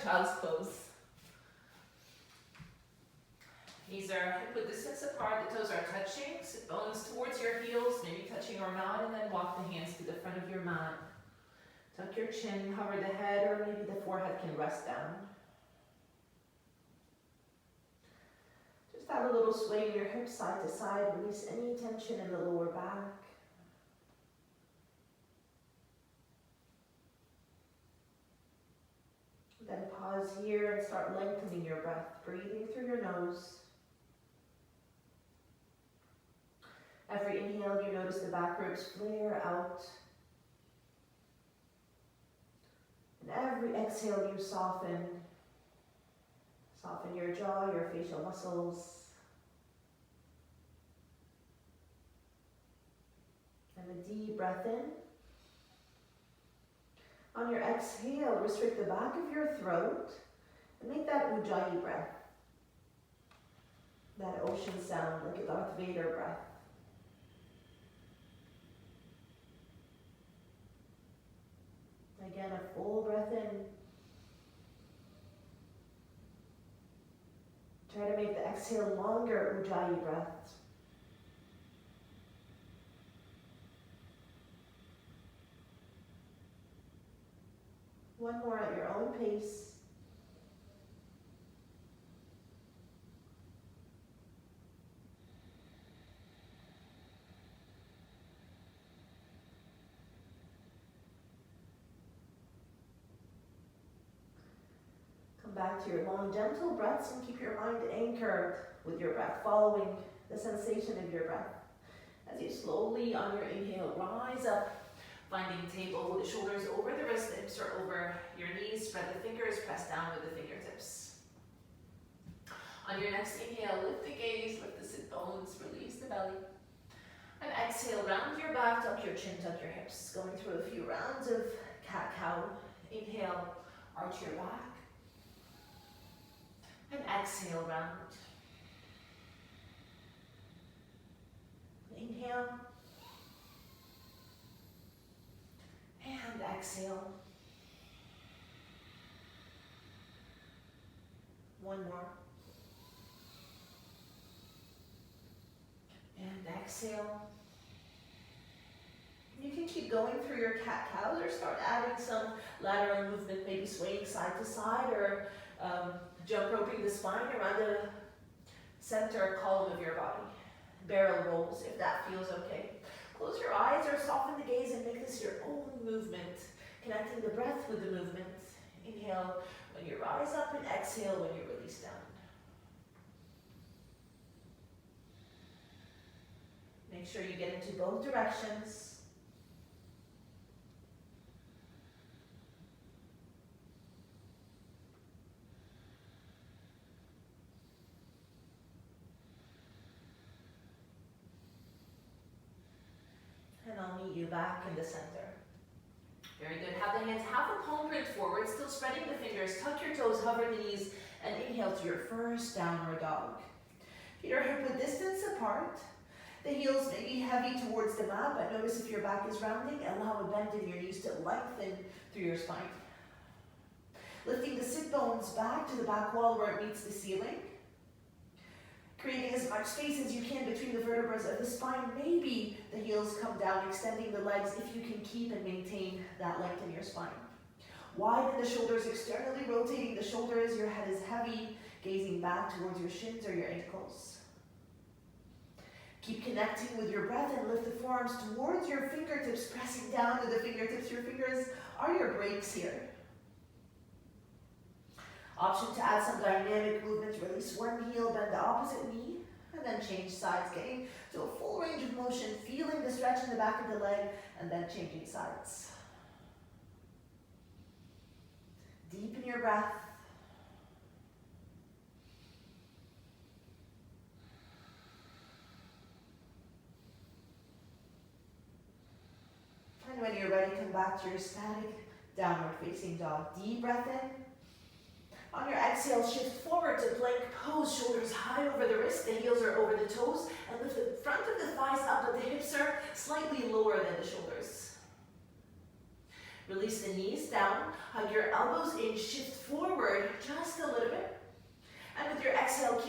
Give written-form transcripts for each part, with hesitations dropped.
child's pose. Knees are hip-width distance apart, the toes are touching, sit bones towards your heels, maybe touching or not, and then walk the hands to the front of your mat. Tuck your chin, hover the head, or maybe the forehead can rest down. Just have a little sway in your hips side to side, release any tension in the lower back. Then pause here and start lengthening your breath, breathing through your nose. Every inhale, you notice the back ribs flare out. And every exhale, you soften. Soften your jaw, your facial muscles. And a deep breath in. On your exhale, restrict the back of your throat and make that Ujjayi breath. That ocean sound, like a Darth Vader breath. Again, a full breath in. Try to make the exhale longer, Ujjayi breath. One more at your own pace. Come back to your long, gentle breaths and keep your mind anchored with your breath, following the sensation of your breath. As you slowly, on your inhale, rise up, finding table, the shoulders over the wrists, the hips are over your knees, spread the fingers, press down with the fingertips. On your next inhale, lift the gaze, lift the sit bones, release the belly. And exhale, round your back, tuck your chin, tuck your hips. Going through a few rounds of cat-cow. Inhale, arch your back. And exhale, round. Inhale. And exhale. One more. And exhale. You can keep going through your cat-cows or start adding some lateral movement, maybe swaying side to side or jump roping the spine around the center column of your body. Barrel rolls, if that feels okay. Close your eyes or soften the gaze and make this your own movement, connecting the breath with the movement. Inhale when you rise up and exhale when you release down. Make sure you get into both directions. And I'll meet you back in the center. Very good. Have the hands half a palm print forward, still spreading the fingers. Tuck your toes, hover the knees, and inhale to your first downward dog. Feet are hip-width distance apart. The heels may be heavy towards the mat, but notice if your back is rounding, allow a bend in your knees to lengthen through your spine. Lifting the sit bones back to the back wall where it meets the ceiling. Creating as much space as you can between the vertebrae of the spine. Maybe the heels come down, extending the legs if you can keep and maintain that length in your spine. Widen the shoulders externally, rotating the shoulders. Your head is heavy, gazing back towards your shins or your ankles. Keep connecting with your breath and lift the forearms towards your fingertips, pressing down to the fingertips. Your fingers are your brakes here. Option to add some dynamic movements. Release one heel, bend the opposite knee, and then change sides, getting to a full range of motion, feeling the stretch in the back of the leg, and then changing sides. Deepen your breath. And when you're ready, come back to your static downward facing dog. Deep breath in. On your exhale, shift forward to plank pose, shoulders high over the wrists, the heels are over the toes, and lift the front of the thighs up, but the hips are slightly lower than the shoulders. Release the knees down, hug your elbows in, shift forward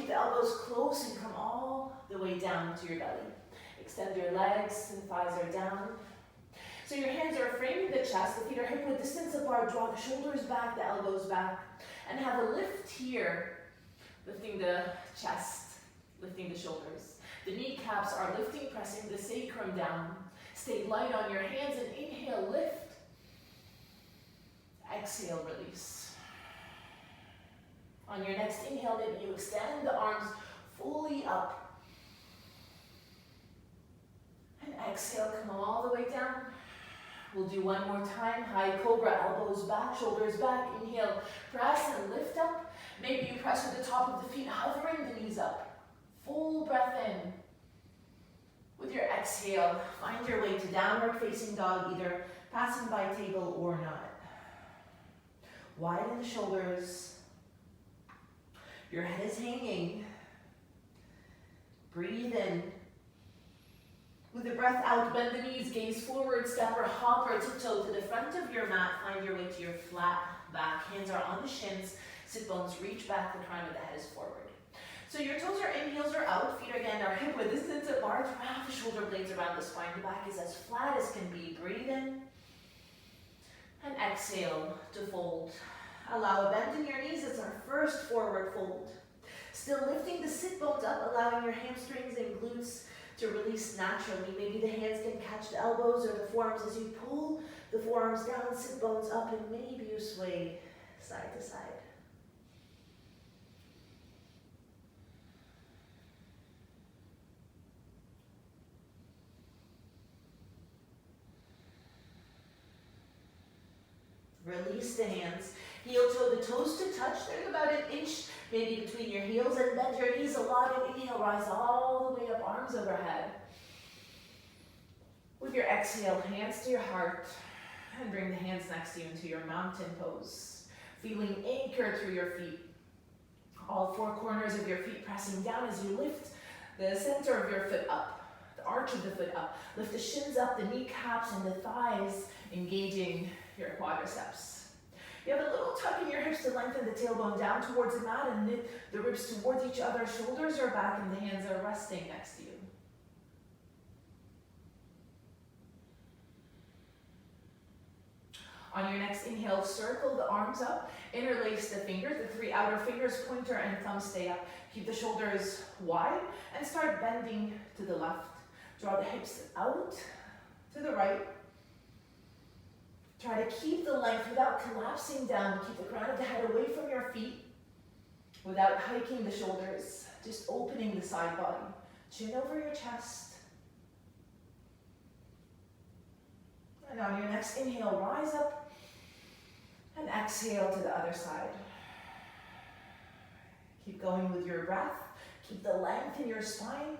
keep the elbows close and come all the way down to your belly. Extend your legs and thighs are down. So your hands are framing the chest, the feet are hip width distance apart, draw the shoulders back, the elbows back, and have a lift here, lifting the chest, lifting the shoulders. The kneecaps are lifting, pressing the sacrum down. Stay light on your hands and inhale, lift. Exhale, release. On your next inhale, maybe you extend the arms fully up. And exhale, come all the way down. We'll do one more time. High cobra, elbows back, shoulders back. Inhale, press and lift up. Maybe you press with the top of the feet, hovering the knees up. Full breath in. With your exhale, find your way to downward facing dog, either passing by table or not. Widen the shoulders. Your head is hanging. Breathe in. With the breath out, bend the knees, gaze forward, step or hop or tiptoe to the front of your mat. Find your way to your flat back. Hands are on the shins. Sit bones reach back. The crown of the head is forward. So your toes are in, heels are out. Feet again are hip width distance apart. Wrap the shoulder blades around the spine. The back is as flat as can be. Breathe in. And exhale to fold. Allow a bend in your knees. It's our first forward fold. Still lifting the sit bones up, allowing your hamstrings and glutes to release naturally. Maybe the hands can catch the elbows or the forearms as you pull the forearms down, sit bones up, and maybe you sway side to side. Release the hands. Heel toe the toes to touch. There's about an inch maybe between your heels, and bend your knees a lot. And inhale, rise all the way up, arms overhead. With your exhale, hands to your heart, and bring the hands next to you into your mountain pose. Feeling anchored through your feet. All four corners of your feet pressing down as you lift the center of your foot up, the arch of the foot up. Lift the shins up, the kneecaps and the thighs, engaging your quadriceps. You have a little tuck in your hips to lengthen the tailbone down towards the mat and knit the ribs towards each other. Shoulders are back and the hands are resting next to you. On your next inhale, circle the arms up, interlace the fingers, the three outer fingers, pointer and thumb stay up. Keep the shoulders wide and start bending to the left. Draw the hips out to the right. Try to keep the length without collapsing down. Keep the crown of the head away from your feet without hiking the shoulders. Just opening the side body. Chin over your chest. And on your next inhale, rise up and exhale to the other side. Keep going with your breath. Keep the length in your spine.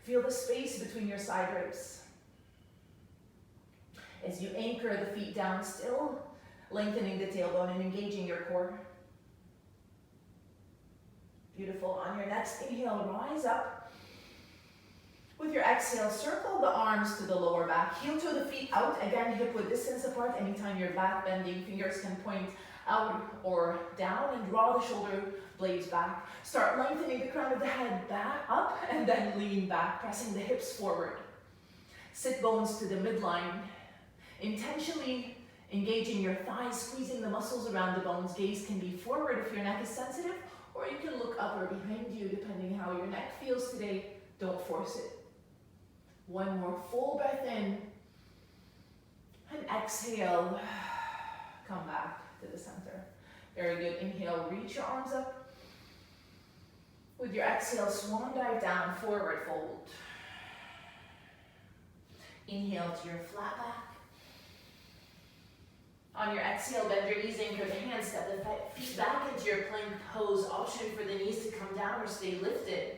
Feel the space between your side ribs. As you anchor the feet down, still lengthening the tailbone and engaging your core. Beautiful. On your next inhale, rise up. With your exhale, circle the arms to the lower back. Heel toe the feet out. Again, hip width distance apart. Anytime you're back bending, fingers can point out or down and draw the shoulder blades back. Start lengthening the crown of the head back up and then lean back, pressing the hips forward. Sit bones to the midline. Intentionally engaging your thighs, squeezing the muscles around the bones. Gaze can be forward if your neck is sensitive, or you can look up or behind you depending how your neck feels today. Don't force it. One more full breath in, and exhale. Come back to the center. Very good. Inhale, reach your arms up. With your exhale, swan dive down, forward fold. Inhale to your flat back. On your exhale, bend your knees, anchor the hands, step the feet back into your plank pose. Option for the knees to come down or stay lifted.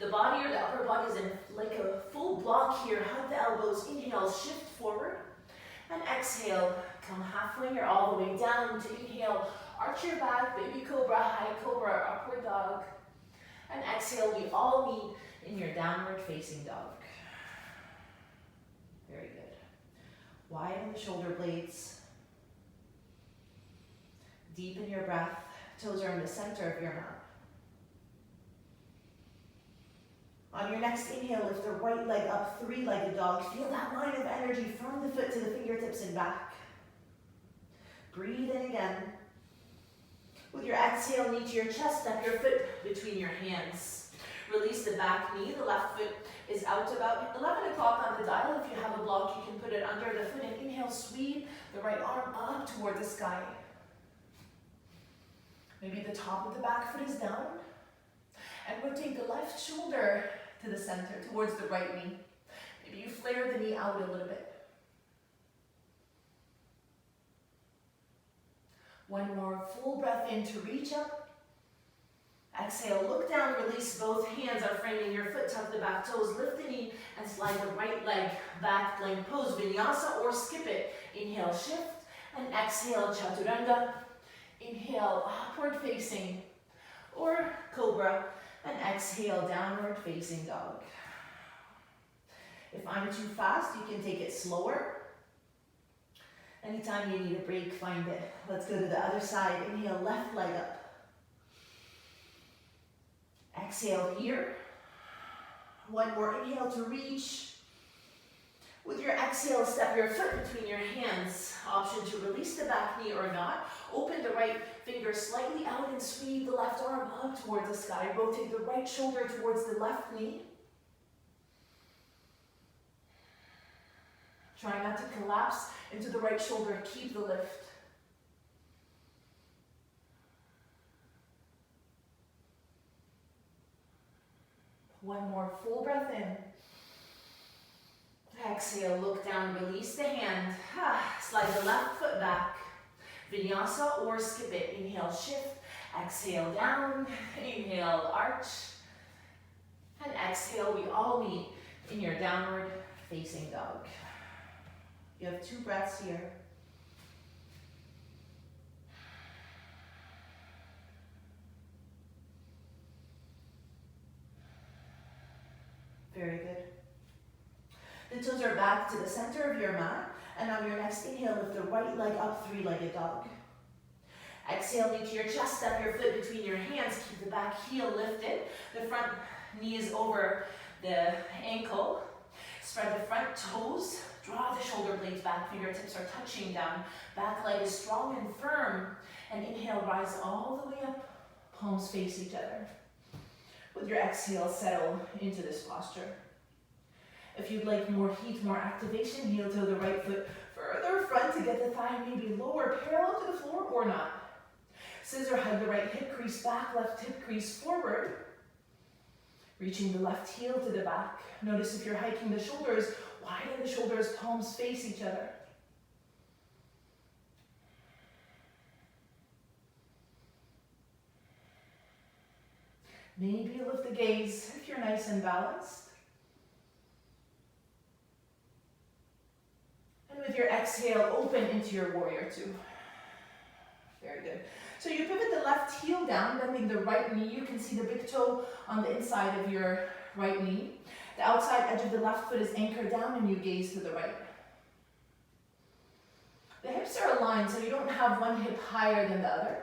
The body or the upper body is in like a full block here. Hug the elbows. Inhale, shift forward. And exhale, come halfway or all the way down. To inhale, arch your back, baby cobra, high cobra, or upward dog. And exhale, we all meet in your downward facing dog. Very good. Widen the shoulder blades. Deepen your breath. Toes are in the center of your mat. On your next inhale, lift the right leg up, three-legged dog. Feel that line of energy from the foot to the fingertips and back. Breathe in again. With your exhale, knee to your chest, step your foot between your hands. Release the back knee, the left foot is out about 11 o'clock on the dial. If you have a block, you can put it under the foot and inhale, sweep the right arm up toward the sky. Maybe the top of the back foot is down. And rotate the left shoulder to the center, towards the right knee. Maybe you flare the knee out a little bit. One more full breath in to reach up. Exhale, look down, release both hands are framing your foot, tuck the back toes, lift the knee, and slide the right leg back, plank pose, vinyasa or skip it. Inhale, shift, and exhale, chaturanga. Inhale, upward facing, or cobra, and exhale, downward facing dog. If I'm too fast, you can take it slower. Anytime you need a break, find it. Let's go to the other side. Inhale, left leg up. Exhale here. One more inhale to reach. With your exhale, step your foot between your hands. Option to release the back knee or not. Open the right finger slightly out and sweep the left arm up towards the sky. Rotate the right shoulder towards the left knee. Try not to collapse into the right shoulder. Keep the lift. One more full breath in. Exhale, look down, release the hand. Slide the left foot back. Vinyasa or skip it. Inhale, shift. Exhale, down. Inhale, arch. And exhale, we all meet in your downward facing dog. You have 2 breaths here. Very good. The toes are back to the center of your mat, and on your next inhale, lift the right leg up, three-legged dog. Exhale, knee to your chest, step your foot between your hands, keep the back heel lifted. The front knee is over the ankle. Spread the front toes, draw the shoulder blades back, fingertips are touching down. Back leg is strong and firm. And inhale, rise all the way up, palms face each other. With your exhale, settle into this posture. If you'd like more heat, more activation, heel toe the right foot further front to get the thigh maybe lower, parallel to the floor or not. Scissor hug the right hip crease back, left hip crease forward. Reaching the left heel to the back. Notice if you're hiking the shoulders, widen the shoulders, palms face each other. Maybe lift the gaze if you're nice and balanced. And with your exhale, open into your warrior two. Very good. So you pivot the left heel down, bending the right knee. You can see the big toe on the inside of your right knee. The outside edge of the left foot is anchored down and you gaze to the right. The hips are aligned so you don't have one hip higher than the other.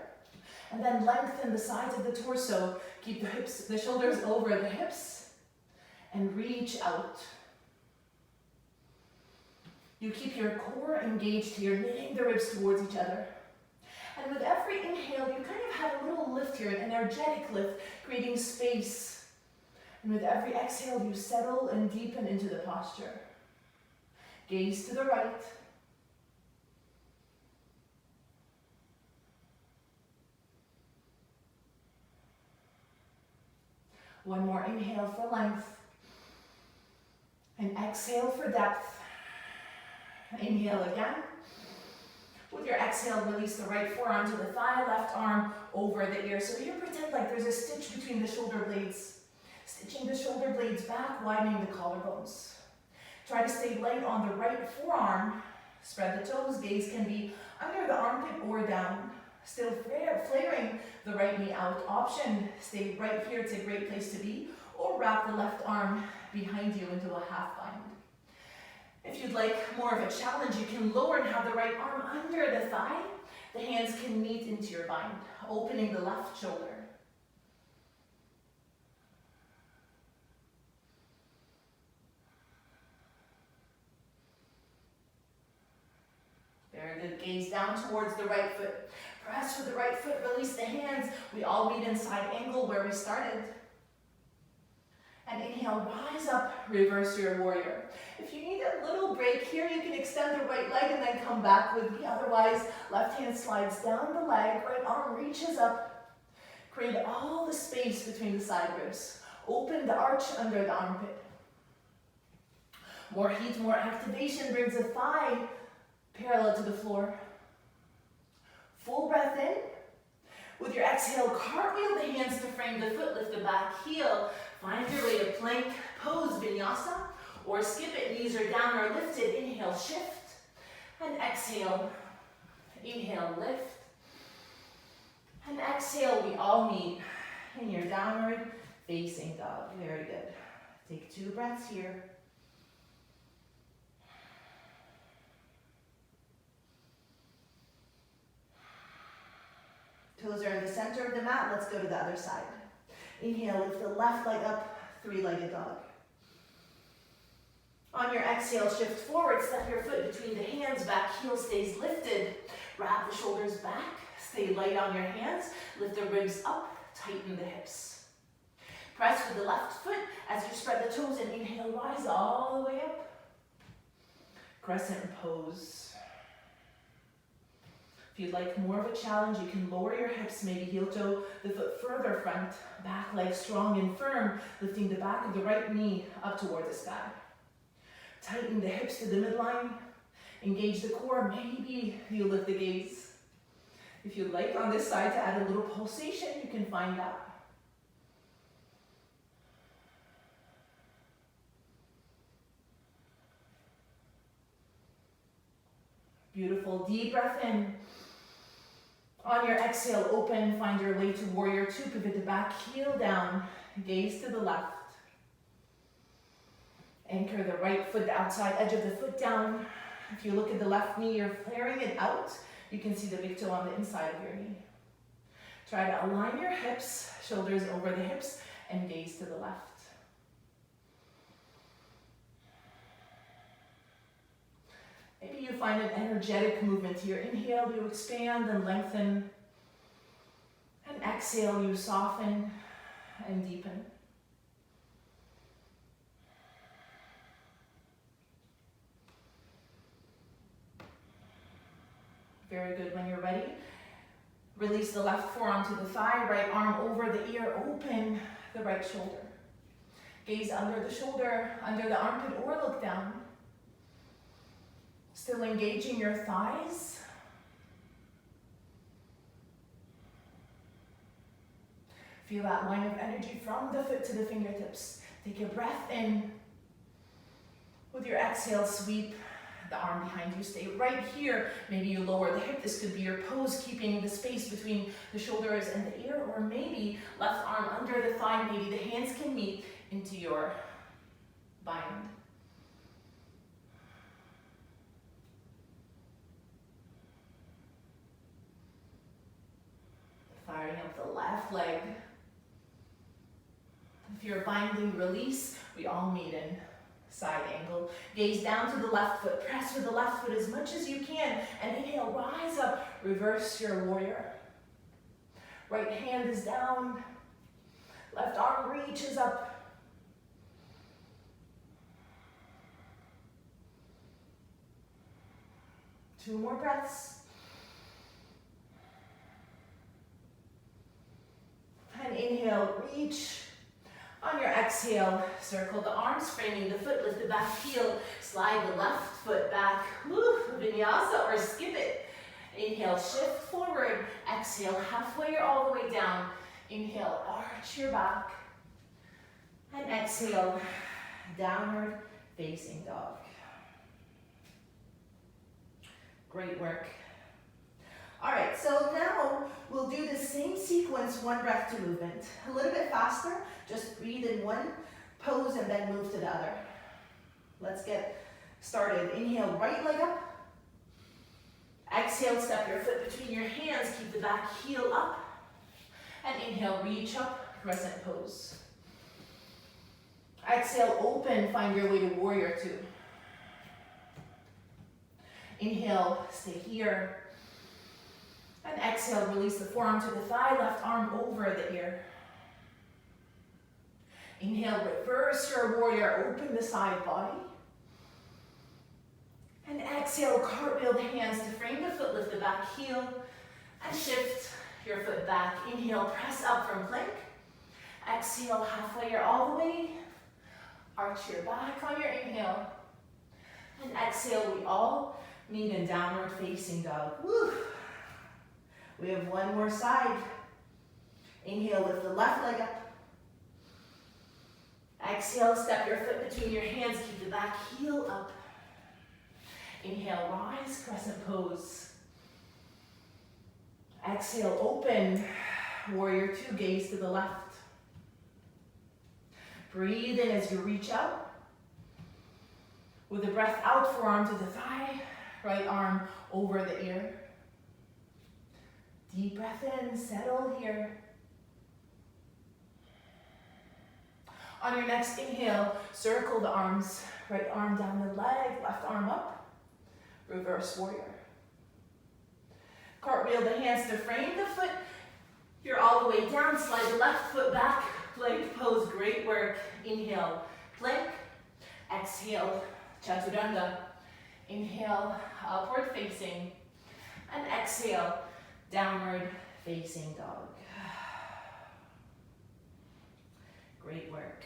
And then lengthen the sides of the torso. Keep the shoulders over the hips and reach out. You keep your core engaged here, knitting the ribs towards each other. And with every inhale, you kind of have a little lift here, an energetic lift, creating space. And with every exhale, you settle and deepen into the posture. Gaze to the right. One more inhale for length. And exhale for depth. Inhale again. With your exhale, release the right forearm to the thigh, left arm over the ear. So here pretend like there's a stitch between the shoulder blades. Stitching the shoulder blades back, widening the collarbones. Try to stay light on the right forearm. Spread the toes. Gaze can be under the armpit or down. Still flaring the right knee out. Option, stay right here, it's a great place to be. Or wrap the left arm behind you into a half bind. If you'd like more of a challenge, you can lower and have the right arm under the thigh. The hands can meet into your bind, opening the left shoulder. Very good. Gaze down towards the right foot. Press with the right foot, release the hands. We all meet in side angle where we started. And inhale, rise up, reverse your warrior. If you need a little break here, you can extend the right leg and then come back with me. Otherwise, left hand slides down the leg, right arm reaches up. Create all the space between the side ribs. Open the arch under the armpit. More heat, more activation brings the thigh parallel to the floor. Full breath in. With your exhale, cartwheel the hands to frame the foot, lift the back heel. Find your way to plank pose, vinyasa, or skip it, knees are down or lifted. Inhale, shift, and exhale. Inhale, lift, and exhale. We all meet in your downward facing dog. Very good. Take 2 breaths here. Toes are in the center of the mat. Let's go to the other side. Inhale, lift the left leg up, 3-legged dog. On your exhale, shift forward, step your foot between the hands, back heel stays lifted. Wrap the shoulders back, stay light on your hands, lift the ribs up, tighten the hips. Press with the left foot as you spread the toes and inhale, rise all the way up. Crescent pose. If you'd like more of a challenge, you can lower your hips, maybe heel toe the foot further front, back leg strong and firm, lifting the back of the right knee up toward the sky. Tighten the hips to the midline, engage the core, maybe you lift the gaze. If you'd like on this side to add a little pulsation, you can find that. Beautiful, deep breath in. On your exhale, open, find your way to warrior 2, pivot the back heel down, gaze to the left. Anchor the right foot, the outside edge of the foot down. If you look at the left knee, you're flaring it out. You can see the big toe on the inside of your knee. Try to align your hips, shoulders over the hips, and gaze to the left. Maybe you find an energetic movement here. Inhale, you expand and lengthen. And exhale, you soften and deepen. Very good. When you're ready, release the left forearm to the thigh, right arm over the ear, open the right shoulder. Gaze under the shoulder, under the armpit, or look down. Still engaging your thighs. Feel that line of energy from the foot to the fingertips. Take a breath in. With your exhale, sweep the arm behind you. Stay right here. Maybe you lower the hip. This could be your pose, keeping the space between the shoulders and the ear, or maybe left arm under the thigh. Maybe the hands can meet into your bind. Firing up the left leg. If you're binding, release. We all meet in side angle. Gaze down to the left foot. Press with the left foot as much as you can. And inhale, rise up. Reverse your warrior. Right hand is down. Left arm reaches up. Two more breaths. And inhale, reach. On your exhale, circle the arms, framing the foot, lift the back heel, slide the left foot back, woo, vinyasa, or skip it. Inhale, shift forward. Exhale, halfway or all the way down. Inhale, arch your back. And exhale, downward facing dog. Great work. All right, so now we'll do the same sequence, one breath to movement. A little bit faster, just breathe in one pose and then move to the other. Let's get started. Inhale, right leg up. Exhale, step your foot between your hands, keep the back heel up. And inhale, reach up, crescent pose. Exhale, open, find your way to warrior 2. Inhale, stay here. And exhale, release the forearm to the thigh, left arm over the ear. Inhale, reverse your warrior, open the side body. And exhale, cartwheel the hands to frame the foot, lift the back heel, and shift your foot back. Inhale, press up from plank. Exhale, halfway or all the way. Arch your back on your inhale. And exhale, we all meet in downward facing dog. Woo. We have one more side. Inhale, lift the left leg up. Exhale, step your foot between your hands, keep the back heel up. Inhale, rise, crescent pose. Exhale, open, warrior two, gaze to the left. Breathe in as you reach out. With the breath out, forearm to the thigh, right arm over the ear. Deep breath in, settle here. On your next inhale, circle the arms, right arm down the leg, left arm up, reverse warrior. Cartwheel the hands to frame the foot. You're all the way down, slide the left foot back, plank pose, great work. Inhale, plank. Exhale, chaturanga. Inhale, upward facing. And exhale, downward facing dog. Great work.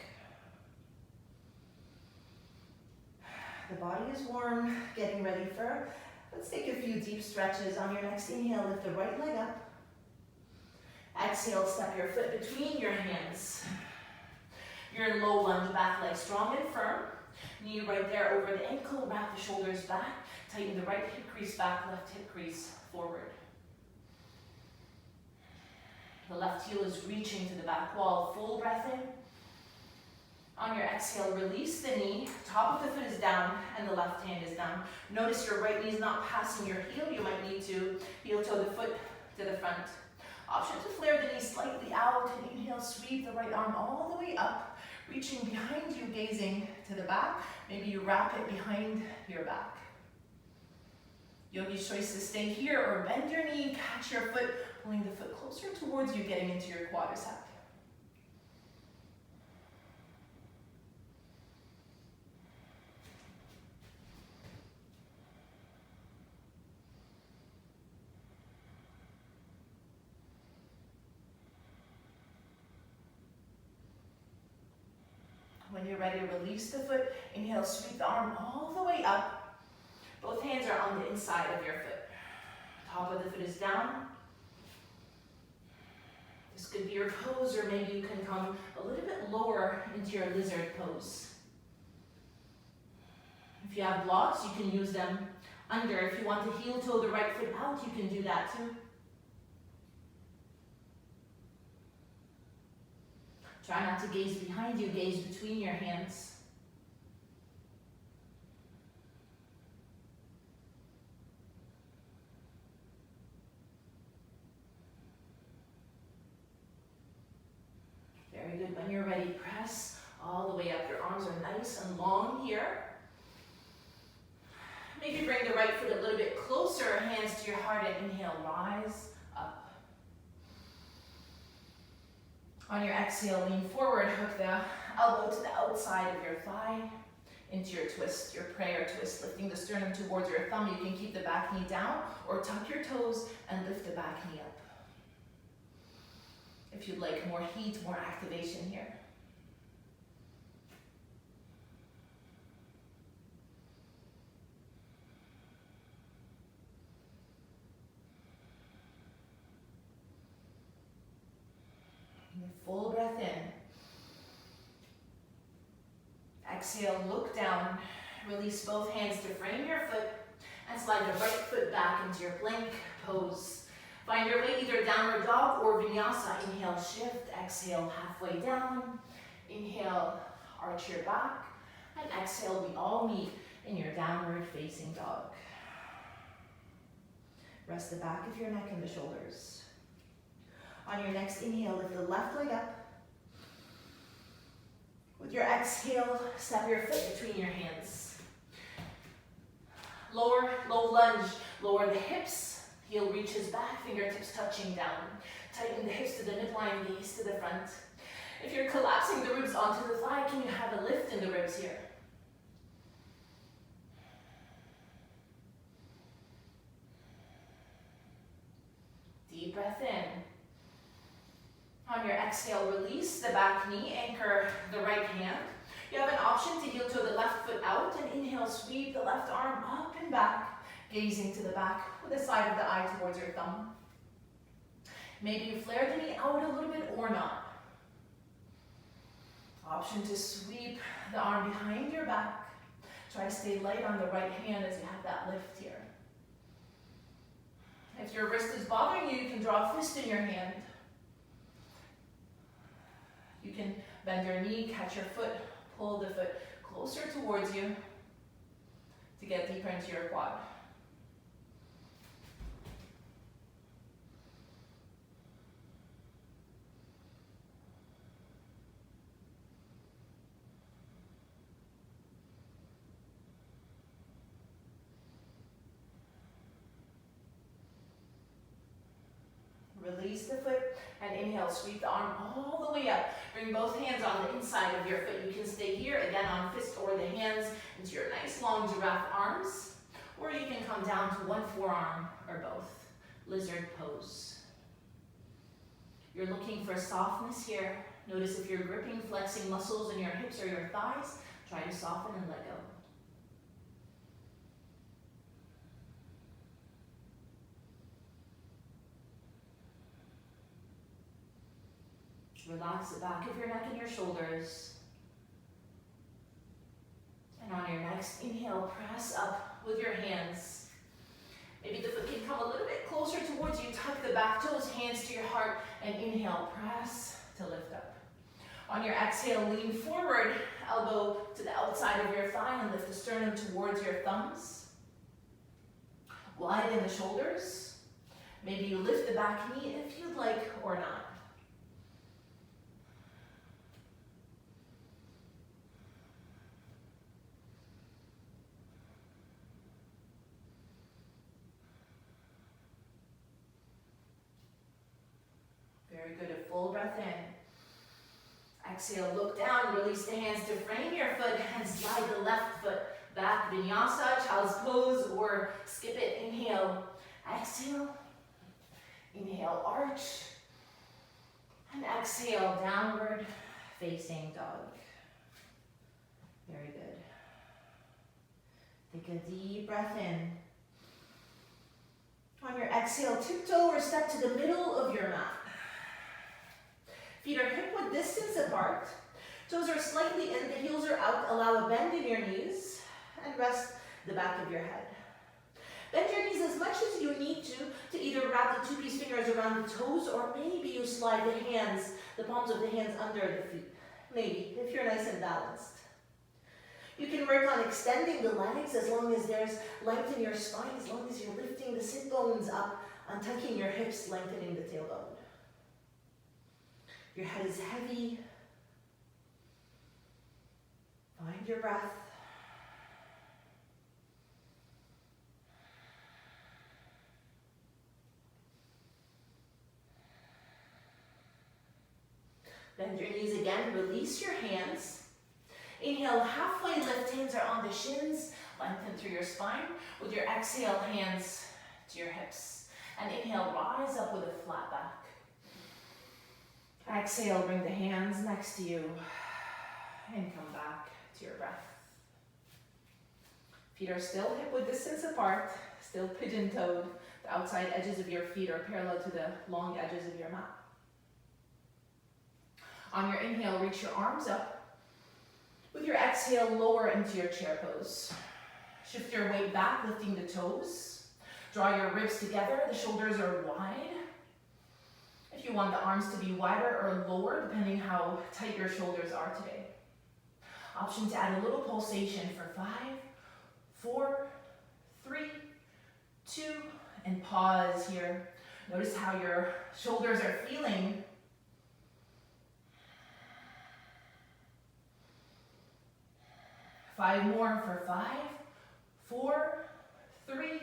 The body is warm, getting ready for, let's take a few deep stretches. On your next inhale, lift the right leg up. Exhale, step your foot between your hands. You're in low lunge, back leg strong and firm. Knee right there over the ankle, wrap the shoulders back. Tighten the right hip crease back, left hip crease forward. The left heel is reaching to the back wall, full breath in. On your exhale, release the knee, top of the foot is down, and the left hand is down. Notice your right knee is not passing your heel. You might need to heel toe the foot to the front. Option to flare the knee slightly out, and inhale, sweep the right arm all the way up, reaching behind you, gazing to the back. Maybe you wrap it behind your back. Yogi's choice to stay here or bend your knee, catch your foot, pulling the foot closer towards you, getting into your quadricep. When you're ready, release the foot. Inhale, sweep the arm all the way up. Both hands are on the inside of your foot. Top of the foot is down. This could be your pose, or maybe you can come a little bit lower into your lizard pose. If you have blocks, you can use them under. If you want to heel toe the right foot out, you can do that too. Try not to gaze behind you, gaze between your hands. Very good. When you're ready, press all the way up. Your arms are nice and long here. Maybe bring the right foot a little bit closer, hands to your heart, and inhale, rise up. On your exhale, lean forward, hook the elbow to the outside of your thigh into your twist, your prayer twist, lifting the sternum towards your thumb. You can keep the back knee down or tuck your toes and lift the back knee up. If you'd like more heat, more activation here. Full breath in. Exhale, look down. Release both hands to frame your foot and slide the right foot back into your plank pose. Find your way either downward dog or vinyasa. Inhale, shift. Exhale, halfway down. Inhale, arch your back. And exhale, we all meet in your downward facing dog. Rest the back of your neck and the shoulders. On your next inhale, lift the left leg up. With your exhale, step your foot between your hands. Lower, low lunge. Lower the hips. Heel reaches back, fingertips touching down. Tighten the hips to the midline, gaze to the front. If you're collapsing the ribs onto the thigh, can you have a lift in the ribs here? Deep breath in. On your exhale, release the back knee, anchor the right hand. You have an option to heel toe the left foot out and inhale, sweep the left arm up and back, gazing to the back with the side of the eye towards your thumb. Maybe you flare the knee out a little bit or not. Option to sweep the arm behind your back. Try to stay light on the right hand as you have that lift here. If your wrist is bothering you, you can draw a fist in your hand. You can bend your knee, catch your foot, pull the foot closer towards you to get deeper into your quad. Release the foot and inhale, sweep the arm all the way up. Bring both hands on the inside of your foot. You can stay here, again on fist or the hands into your nice long giraffe arms, or you can come down to one forearm or both. Lizard pose. You're looking for softness here. Notice if you're gripping, flexing muscles in your hips or your thighs, try to soften and let go. Relax the back of your neck and your shoulders. And on your next inhale, press up with your hands. Maybe the foot can come a little bit closer towards you. Tuck the back toes, hands to your heart, and inhale, press to lift up. On your exhale, lean forward, elbow to the outside of your thigh, and lift the sternum towards your thumbs. Widen the shoulders. Maybe you lift the back knee if you'd like or not. Very good, a full breath in. Exhale, look down, release the hands to frame your foot and slide the left foot back. Vinyasa, child's pose, or skip it. Inhale, exhale. Inhale, arch. And exhale, downward facing dog. Very good. Take a deep breath in. On your exhale, tiptoe or step to the middle of your mat. Feet are hip-width distance apart. Toes are slightly in, the heels are out. Allow a bend in your knees and rest the back of your head. Bend your knees as much as you need to either wrap the two-piece fingers around the toes, or maybe you slide the hands, the palms of the hands under the feet. Maybe, if you're nice and balanced. You can work on extending the legs as long as there's length in your spine, as long as you're lifting the sit bones up, untucking your hips, lengthening the tailbone. Your head is heavy. Find your breath. Bend your knees again, release your hands. Inhale, halfway lift, hands are on the shins, lengthen through your spine. With your exhale, hands to your hips. And inhale, rise up with a flat back. Exhale, bring the hands next to you and come back to your breath. Feet are still hip-width distance apart, still pigeon-toed. The outside edges of your feet are parallel to the long edges of your mat. On your inhale, reach your arms up. With your exhale, lower into your chair pose. Shift your weight back, lifting the toes. Draw your ribs together, the shoulders are wide. If you want the arms to be wider or lower, depending how tight your shoulders are today. Option to add a little pulsation for 5, 4, 3, 2, and pause here. Notice how your shoulders are feeling. Five more for 5, 4, 3,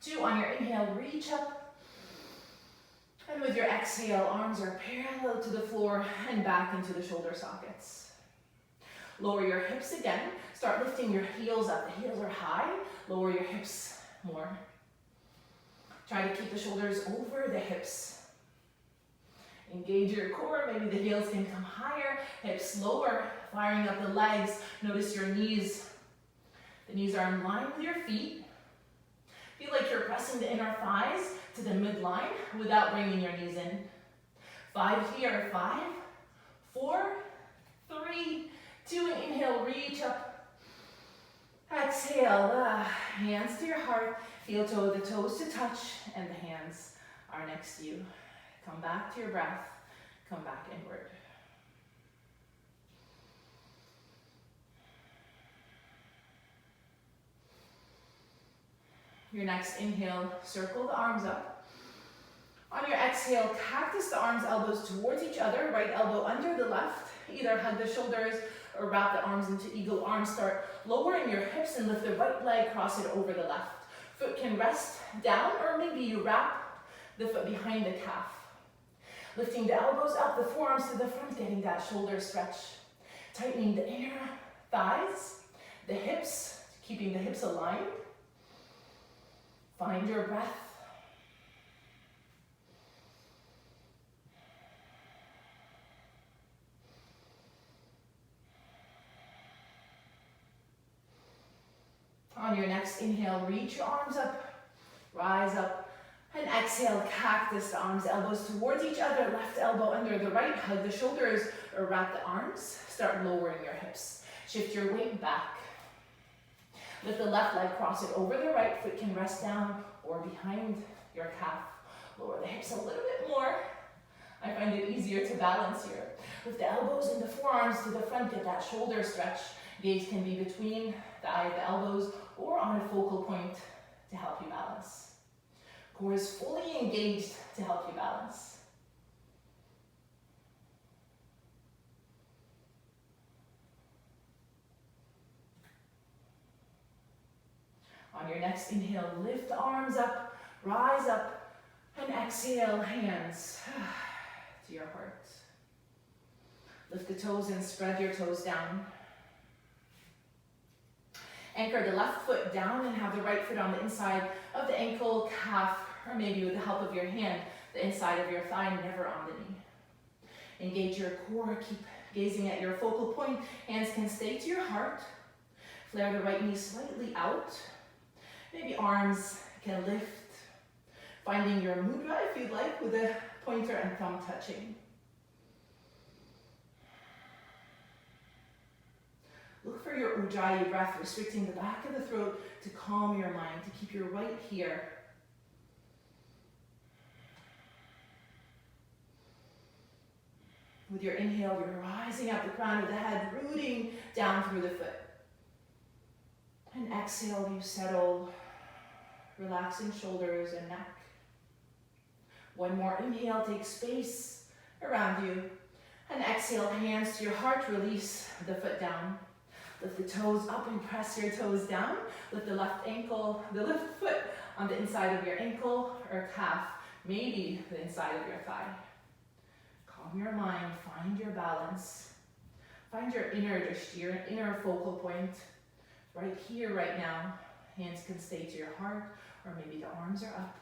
2. On your inhale, reach up. And with your exhale, arms are parallel to the floor and back into the shoulder sockets. Lower your hips again. Start lifting your heels up. The heels are high. Lower your hips more. Try to keep the shoulders over the hips. Engage your core. Maybe the heels can come higher, hips lower, firing up the legs. Notice your knees. The knees are in line with your feet. Feel like you're pressing the inner thighs to the midline without bringing your knees in. 5 here, 5, 4, 3, 2, and inhale, reach up. Exhale, hands to your heart. Feel the toes to touch, and the hands are next to you. Come back to your breath, come back inward. Your next inhale, circle the arms up. On your exhale, cactus the arms, elbows towards each other, right elbow under the left. Either hug the shoulders or wrap the arms into eagle arms. Start lowering your hips and lift the right leg, cross it over the left. Foot can rest down, or maybe you wrap the foot behind the calf. Lifting the elbows up, the forearms to the front, getting that shoulder stretch. Tightening the inner thighs, the hips, keeping the hips aligned. Find your breath. On your next inhale, reach your arms up, rise up, and exhale, cactus the arms, elbows towards each other, left elbow under the right, hug the shoulders or wrap the arms, start lowering your hips. Shift your weight back. Lift the left leg, cross it over the right, foot can rest down or behind your calf. Lower the hips a little bit more. I find it easier to balance here. Lift the elbows and the forearms to the front, get that shoulder stretch. Gaze can be between the elbows or on a focal point to help you balance. Core is fully engaged to help you balance. On your next inhale, lift the arms up, rise up, and exhale, hands to your heart. Lift the toes and spread your toes down. Anchor the left foot down and have the right foot on the inside of the ankle, calf, or maybe with the help of your hand, the inside of your thigh, never on the knee. Engage your core, keep gazing at your focal point. Hands can stay to your heart. Flare the right knee slightly out. Maybe arms can lift. Finding your mudra if you'd like, with the pointer and thumb touching. Look for your ujjayi breath, restricting the back of the throat to calm your mind, to keep you right here. With your inhale, you're rising up the crown of the head, rooting down through the foot. And exhale, you settle, relaxing shoulders and neck. One more inhale, take space around you. And exhale, hands to your heart, release the foot down. Lift the toes up and press your toes down. Lift the left ankle, the left foot on the inside of your ankle or calf, maybe the inside of your thigh. Calm your mind, find your balance. Find your inner drishti, your inner focal point. Right here, right now. Hands can stay to your heart, or maybe the arms are up.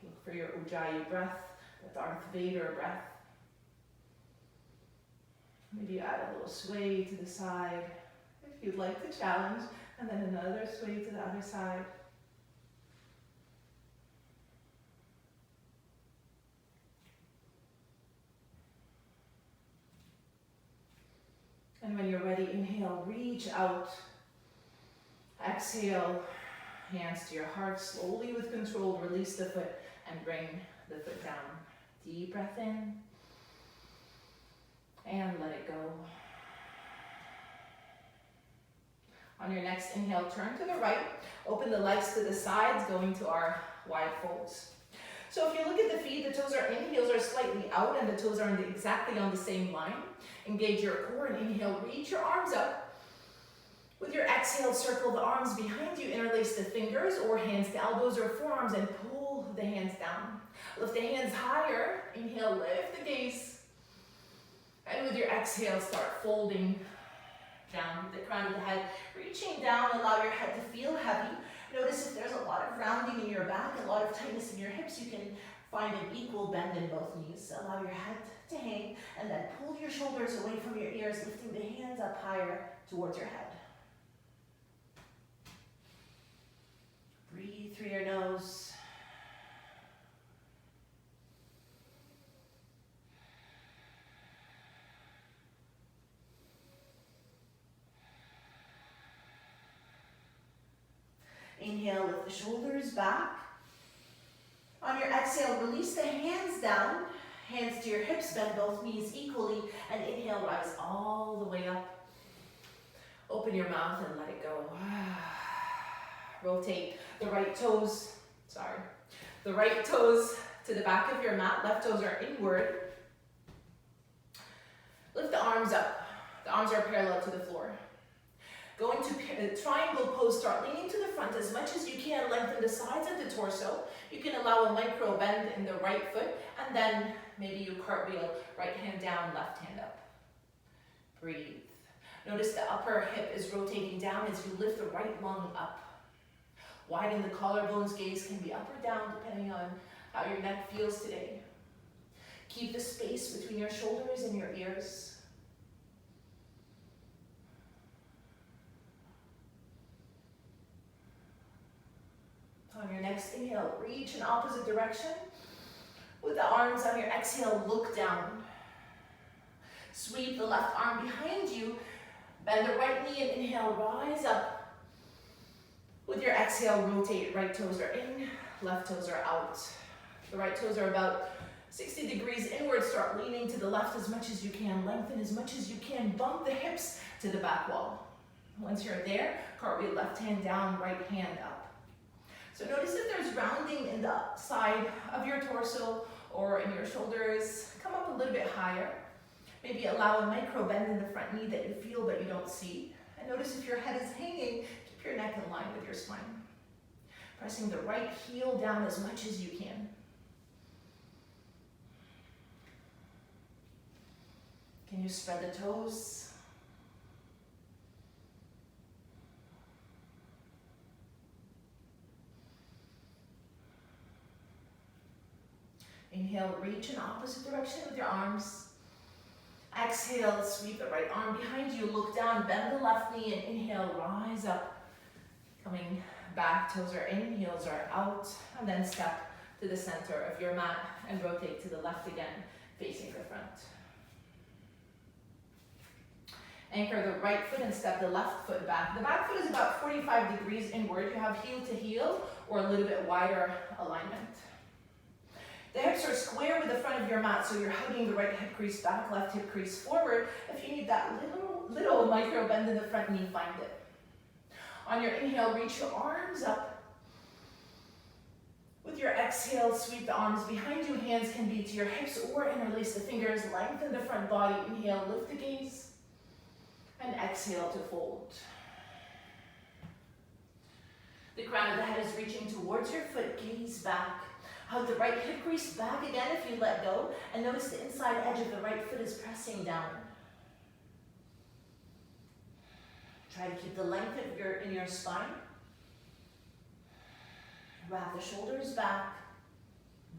Look for your ujjayi breath, the Darth Vader breath. Maybe you add a little sway to the side, if you'd like to challenge, and then another sway to the other side. And when you're ready, inhale, reach out. Exhale, hands to your heart. Slowly with control, release the foot and bring the foot down. Deep breath in. And let it go. On your next inhale, turn to the right. Open the legs to the sides, going to our wide folds. So if you look at the feet, the toes are in, heels are slightly out, and the toes are exactly on the same line. Engage your core and inhale, reach your arms up. With your exhale, circle the arms behind you, interlace the fingers or hands to elbows or forearms and pull the hands down. Lift the hands higher. Inhale, lift the gaze. And with your exhale, start folding down the crown of the head. Reaching down, allow your head to feel heavy. Notice if there's a lot of rounding in your back, a lot of tightness in your hips, you can find an equal bend in both knees. Allow your head to hang and then pull your shoulders away from your ears, lifting the hands up higher towards your head. Breathe through your nose. Inhale, lift the shoulders back. On your exhale, release the hands down. Hands to your hips, bend both knees equally, and inhale, rise all the way up. Open your mouth and let it go. Rotate the right toes to the back of your mat. Left toes are inward. Lift the arms up. The arms are parallel to the floor. Go into triangle pose. Start leaning to the front as much as you can. Lengthen the sides of the torso. You can allow a micro bend in the right foot, and then maybe you cartwheel, right hand down, left hand up. Breathe. Notice the upper hip is rotating down as you lift the right lung up. Widen the collarbones. Gaze can be up or down depending on how your neck feels today. Keep the space between your shoulders and your ears. On your next inhale, reach in opposite direction. With the arms on your exhale, look down. Sweep the left arm behind you. Bend the right knee and inhale, rise up. With your exhale, rotate. Right toes are in, left toes are out. The right toes are about 60 degrees inward. Start leaning to the left as much as you can. Lengthen as much as you can. Bump the hips to the back wall. Once you're there, cartwheel, left hand down, right hand up. So notice if there's rounding in the side of your torso or in your shoulders. Come up a little bit higher. Maybe allow a micro bend in the front knee that you feel but you don't see. And notice if your head is hanging, keep your neck in line with your spine. Pressing the right heel down as much as you can. Can you spread the toes? Inhale, reach in opposite direction with your arms. Exhale, sweep the right arm behind you, look down, bend the left knee, and inhale, rise up. Coming back, toes are in, heels are out, and then step to the center of your mat and rotate to the left again, facing the front. Anchor the right foot and step the left foot back. The back foot is about 45 degrees inward. You have heel to heel or a little bit wider alignment. The hips are square with the front of your mat, so you're hugging the right hip crease back, left hip crease forward. If you need that little micro bend in the front knee, find it. On your inhale, reach your arms up. With your exhale, sweep the arms behind you. Hands can be to your hips or interlace the fingers. Lengthen the front body. Inhale, lift the gaze. And exhale to fold. The crown of the head is reaching towards your foot, gaze back. Hug the right hip crease back again if you let go, and notice the inside edge of the right foot is pressing down. Try to keep the length in your spine. Wrap the shoulders back.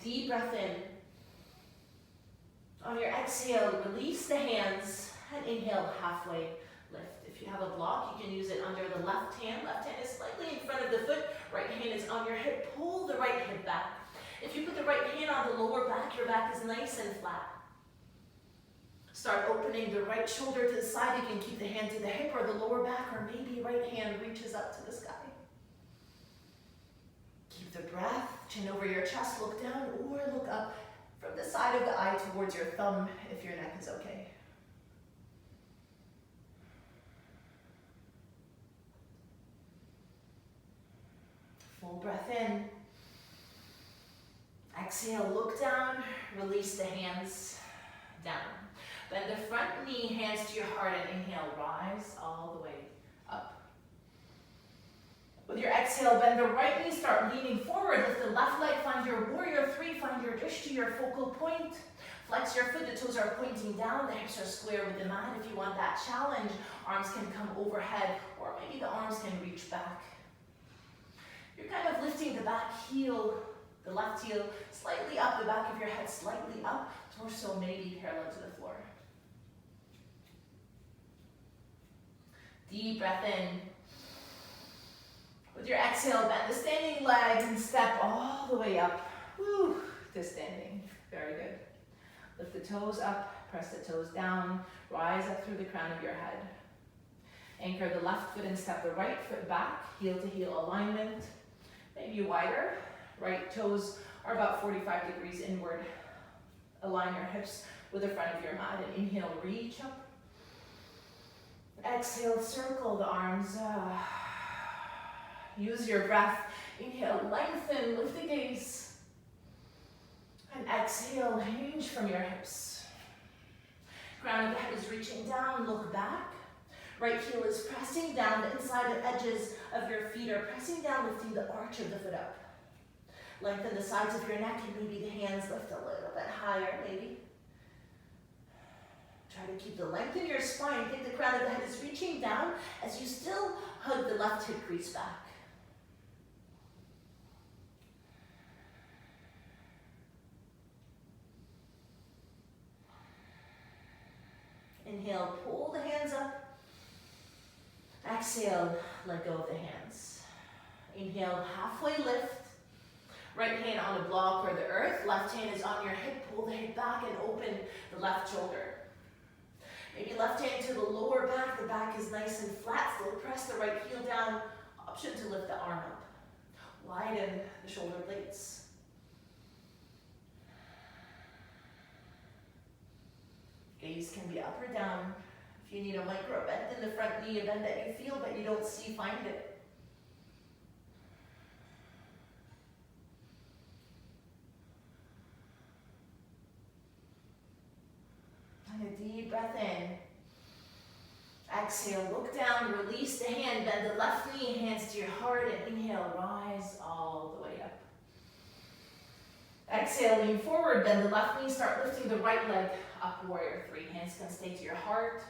Deep breath in. On your exhale, release the hands and inhale halfway lift. If you have a block, you can use it under the left hand. Left hand is slightly in front of the foot. Right hand is on your hip. Pull the right hip back. If you put the right hand on the lower back, your back is nice and flat. Start opening the right shoulder to the side. You can keep the hand to the hip or the lower back, or maybe right hand reaches up to the sky. Keep the breath, chin over your chest, look down or look up from the side of the eye towards your thumb if your neck is okay. Full breath in. Exhale, look down, release the hands down. Bend the front knee, hands to your heart, and inhale, rise all the way up. With your exhale, bend the right knee, start leaning forward. Lift the left leg, find your warrior three, find your dish to your focal point. Flex your foot, the toes are pointing down, the hips are square with the mat. If you want that challenge, arms can come overhead, or maybe the arms can reach back. You're kind of lifting the back heel, the left heel, slightly up, the back of your head slightly up, torso maybe parallel to the floor. Deep breath in. With your exhale, bend the standing leg and step all the way up to standing. Very good. Lift the toes up, press the toes down, rise up through the crown of your head. Anchor the left foot and step the right foot back, heel to heel alignment. Maybe wider. Right toes are about 45 degrees inward. Align your hips with the front of your mat and inhale, reach up. Exhale, circle the arms. Use your breath. Inhale, lengthen, lift the gaze. And exhale, hinge from your hips. Crown of the head is reaching down, look back. Right heel is pressing down, the inside edges of your feet are pressing down, lifting the arch of the foot up. Lengthen the sides of your neck and maybe the hands lift a little bit higher, maybe. Try to keep the length in your spine. Think the crown of the head is reaching down as you still hug the left hip crease back. Inhale, pull the hands up. Exhale, let go of the hands. Inhale, halfway lift. Right hand on the block or the earth. Left hand is on your hip. Pull the hip back and open the left shoulder. Maybe left hand to the lower back. The back is nice and flat. Still press the right heel down. Option to lift the arm up. Widen the shoulder blades. Gaze can be up or down. If you need a micro bend in the front knee, a bend that you feel but you don't see, find it. And a deep breath in. Exhale, look down, release the hand, bend the left knee, hands to your heart, and inhale, rise all the way up. Exhale, lean forward, bend the left knee, start lifting the right leg up, warrior three. Hands can stay to your heart,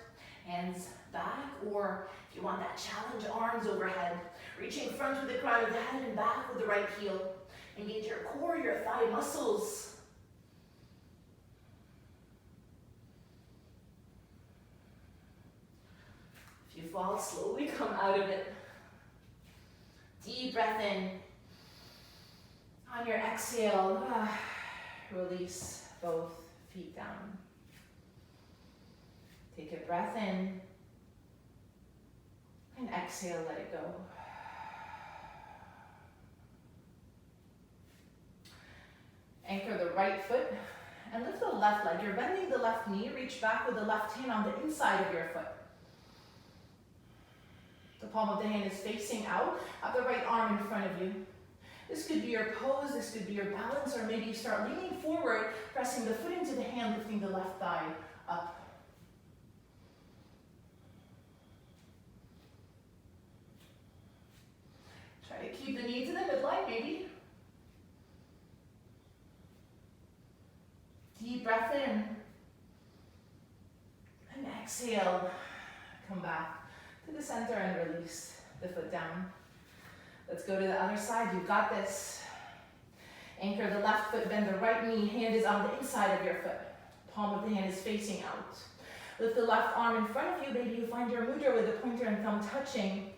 hands back, or if you want that challenge, arms overhead. Reaching front with the crown of the head and back with the right heel. Engage your core, your thigh muscles. If you fall, slowly come out of it. Deep breath in. On your exhale, release both feet down. Take a breath in. And exhale, let it go. Anchor the right foot and lift the left leg. You're bending the left knee. Reach back with the left hand on the inside of your foot. The palm of the hand is facing out. Have the right arm in front of you. This could be your pose, this could be your balance, or maybe you start leaning forward, pressing the foot into the hand, lifting the left thigh up. Try to keep the knee to the midline, maybe. Deep breath in. And exhale. Come back to the center and release the foot down. Let's go to the other side. You got this. Anchor the left foot, bend the right knee. Hand is on the inside of your foot. Palm of the hand is facing out. Lift the left arm in front of you. Maybe you find your mudra with the pointer and thumb touching.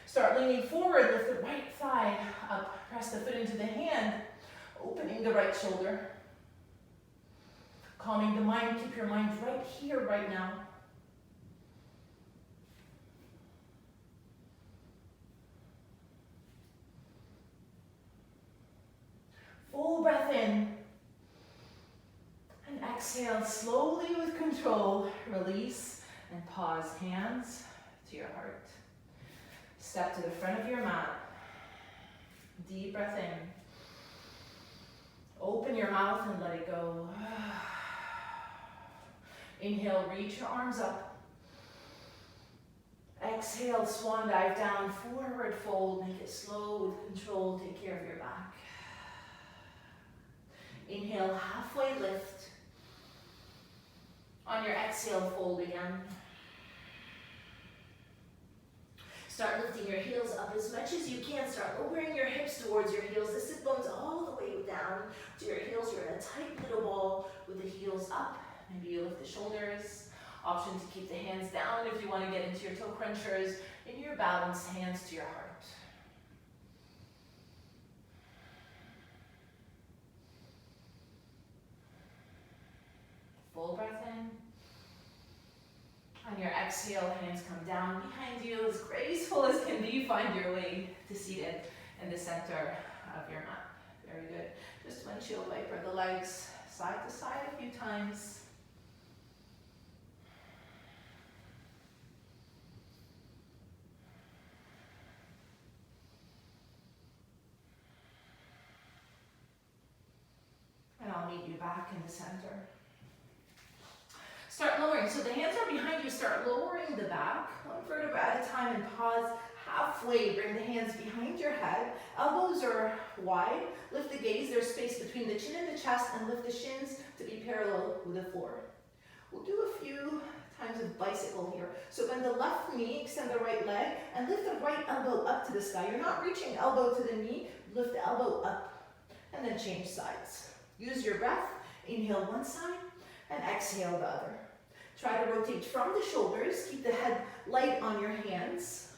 Start leaning forward. Lift the right thigh up. Press the foot into the hand. Opening the right shoulder. Calming the mind. Keep your mind right here, right now. Full breath in. And exhale slowly with control. Release and pause. Hands to your heart. Step to the front of your mat. Deep breath in. Open your mouth and let it go. Inhale, reach your arms up. Exhale, swan dive down, forward fold. Make it slow with control. Take care of your back. Inhale, halfway lift. On your exhale, fold again. Start lifting your heels up as much as you can. Start lowering your hips towards your heels. The sit bones all the way down to your heels. You're in a tight little ball with the heels up. Maybe you lift the shoulders. Option to keep the hands down if you want to get into your toe crunchers. In your balance, hands to your heart. Full breath in. On your exhale, hands come down behind you as graceful as can be. Find your way to seated in the center of your mat. Very good. Just windshield wiper the legs side to side a few times. And I'll meet you back in the center. Start lowering. So the hands are behind you. Start lowering the back, one vertebra at a time, and pause halfway. Bring the hands behind your head. Elbows are wide. Lift the gaze. There's space between the chin and the chest, and lift the shins to be parallel with the floor. We'll do a few times of bicycle here. So bend the left knee, extend the right leg, and lift the right elbow up to the sky. You're not reaching elbow to the knee. Lift the elbow up, and then change sides. Use your breath. Inhale one side, and exhale the other. Try to rotate from the shoulders. Keep the head light on your hands.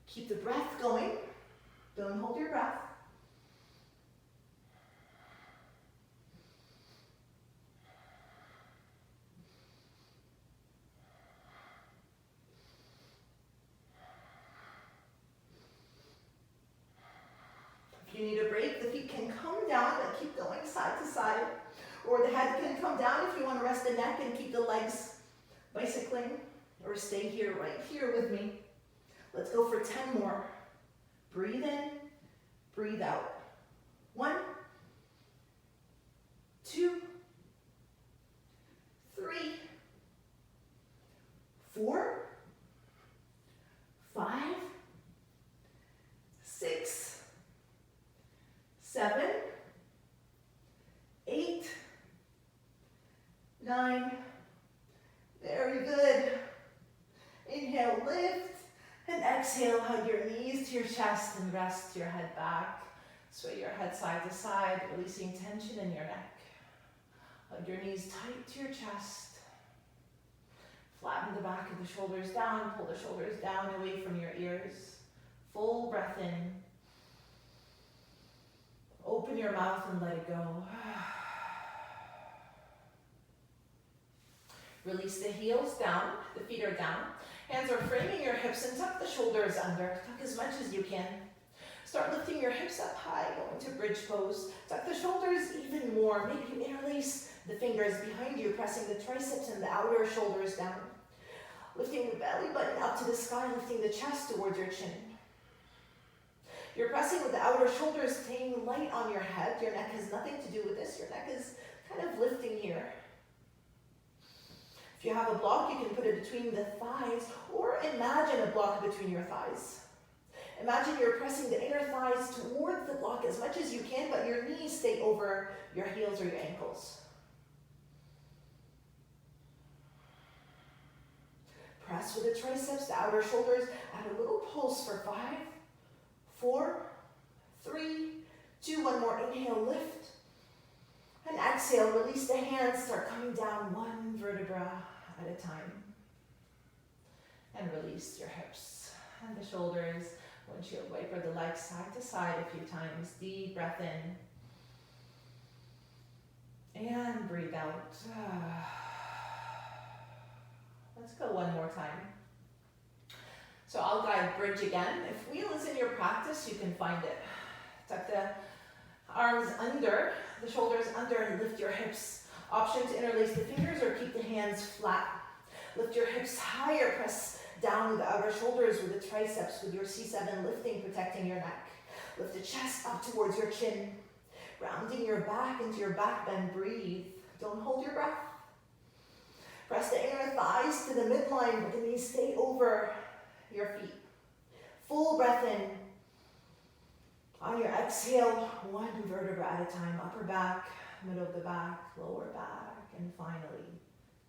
Keep the breath going. Don't hold your breath. If you need a break, the feet can come down and keep going side to side. Or the head can come down if you want to rest the neck and keep the legs bicycling. Or stay here, right here with me. Let's go for 10 more. Breathe in, breathe out. 1, 2, 3, 4, 5, 6, 7, 8, 9. Very good. Inhale, lift, and exhale, hug your knees to your chest and rest your head back. Sway your head side to side, releasing tension in your neck. Hug your knees tight to your chest. Flatten the back of the shoulders down, pull the shoulders down away from your ears. Full breath in. Open your mouth and let it go. Release the heels down, the feet are down. Hands are framing your hips and tuck the shoulders under. Tuck as much as you can. Start lifting your hips up high, going to bridge pose. Tuck the shoulders even more. Maybe you interlace the fingers behind you, pressing the triceps and the outer shoulders down. Lifting the belly button up to the sky, lifting the chest towards your chin. You're pressing with the outer shoulders, staying light on your head. Your neck has nothing to do with this. Your neck is kind of lifting here. If you have a block, you can put it between the thighs, or imagine a block between your thighs. Imagine you're pressing the inner thighs towards the block as much as you can, but your knees stay over your heels or your ankles. Press with the triceps, the outer shoulders. Add a little pulse for 5, 4, 3, 2, one more. Inhale, lift. And exhale, release the hands, start coming down one vertebra at a time. And release your hips and the shoulders. Windshield wiper the legs side to side a few times. Deep breath in. And breathe out. Let's go one more time. So I'll guide bridge again. If wheel is in your practice, you can find it. Tuck the arms under, the shoulders under, and lift your hips. Option to interlace the fingers or keep the hands flat. Lift your hips higher, press down with the outer shoulders with the triceps, with your C7 lifting, protecting your neck. Lift the chest up towards your chin. Rounding your back into your back bend, breathe. Don't hold your breath. Press the inner thighs to the midline, but the knees stay over your feet. Full breath in. On your exhale, one vertebra at a time. Upper back, middle of the back, lower back, and finally,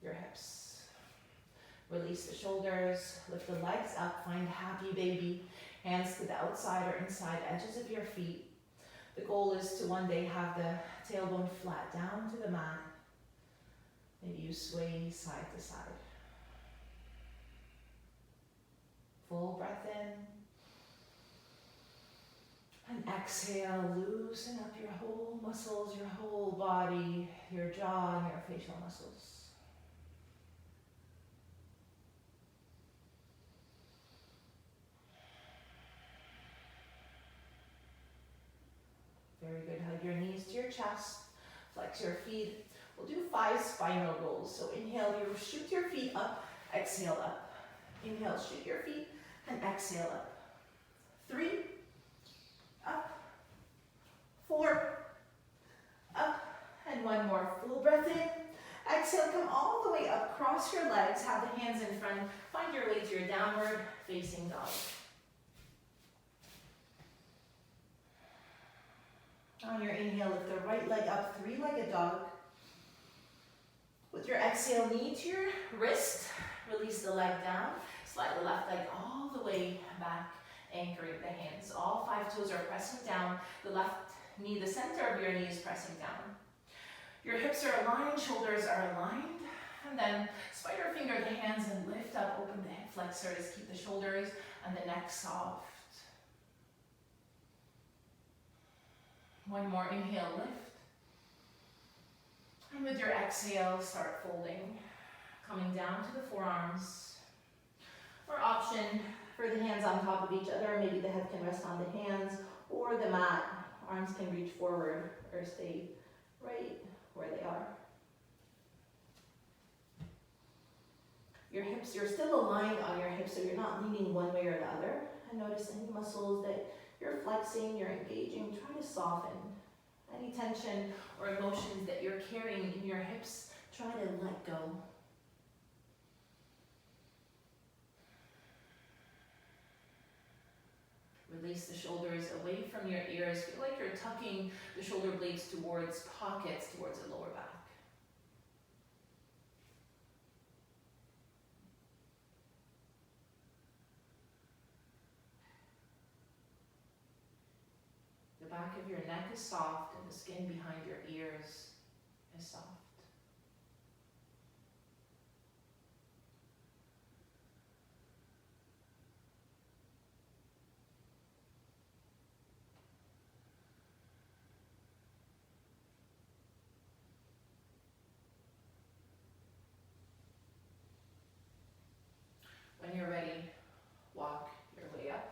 your hips. Release the shoulders, lift the legs up, find happy baby. Hands to the outside or inside edges of your feet. The goal is to one day have the tailbone flat down to the mat. Maybe you sway side to side. Full breath in. And exhale, loosen up your whole muscles, your whole body, your jaw and your facial muscles. Very good. Hug your knees to your chest. Flex your feet. We'll do 5 spinal rolls. So inhale, you shoot your feet up. Exhale up. Inhale, shoot your feet. And exhale up. 3. Up. 4. Up. And one more. Full breath in. Exhale, come all the way up. Cross your legs. Have the hands in front. Find your way to your downward facing dog. On your inhale, lift the right leg up, 3-legged dog. With your exhale, knee to your wrist, release the leg down. Slide the left leg all the way back, anchoring the hands. All 5 toes are pressing down. The left knee, the center of your knee is pressing down. Your hips are aligned, shoulders are aligned. And then spider finger the hands and lift up, open the hip flexors, keep the shoulders and the neck soft. One more inhale, lift. And with your exhale, start folding. Coming down to the forearms. Or option for the hands on top of each other. Maybe the head can rest on the hands or the mat. Arms can reach forward or stay right where they are. Your hips, you're still aligned on your hips, so you're not leaning one way or the other. And notice any muscles that you're flexing, you're engaging, try to soften. Any tension or emotions that you're carrying in your hips, try to let go. Release the shoulders away from your ears. Feel like you're tucking the shoulder blades towards pockets, towards the lower back. The back of your neck is soft and the skin behind your ears is soft. When you're ready, walk your way up.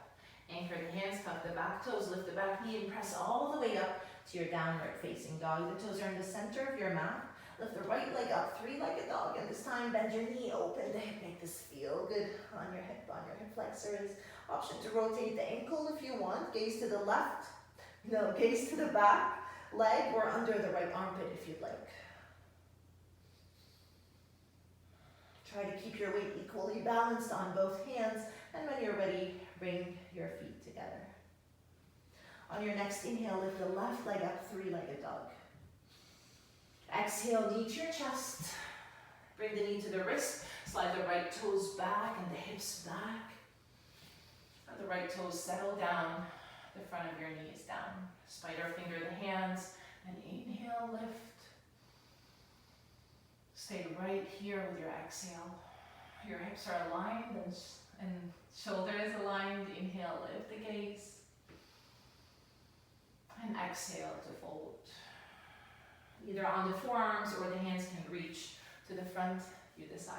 Anchor the hands, cup the back toes, lift the back knee and press all the way up to your downward facing dog. The toes are in the center of your mat. Lift the right leg up, 3-legged dog, and this time bend your knee, open the hip, make this feel good on your hip flexors. Option to rotate the ankle if you want, gaze to the left, no, gaze to the back leg or under the right armpit if you'd like. Try to keep your weight equally balanced on both hands, and when you're ready, bring your feet together. On your next inhale, lift the left leg up, 3-legged dog. Exhale, knee to your chest. Bring the knee to the wrist, slide the right toes back and the hips back. And the right toes settle down, the front of your knee is down. Spider finger the hands, and inhale, lift. Stay right here with your exhale. Your hips are aligned and shoulders aligned. Inhale, lift the gaze. And exhale to fold. Either on the forearms or the hands can reach to the front, you decide.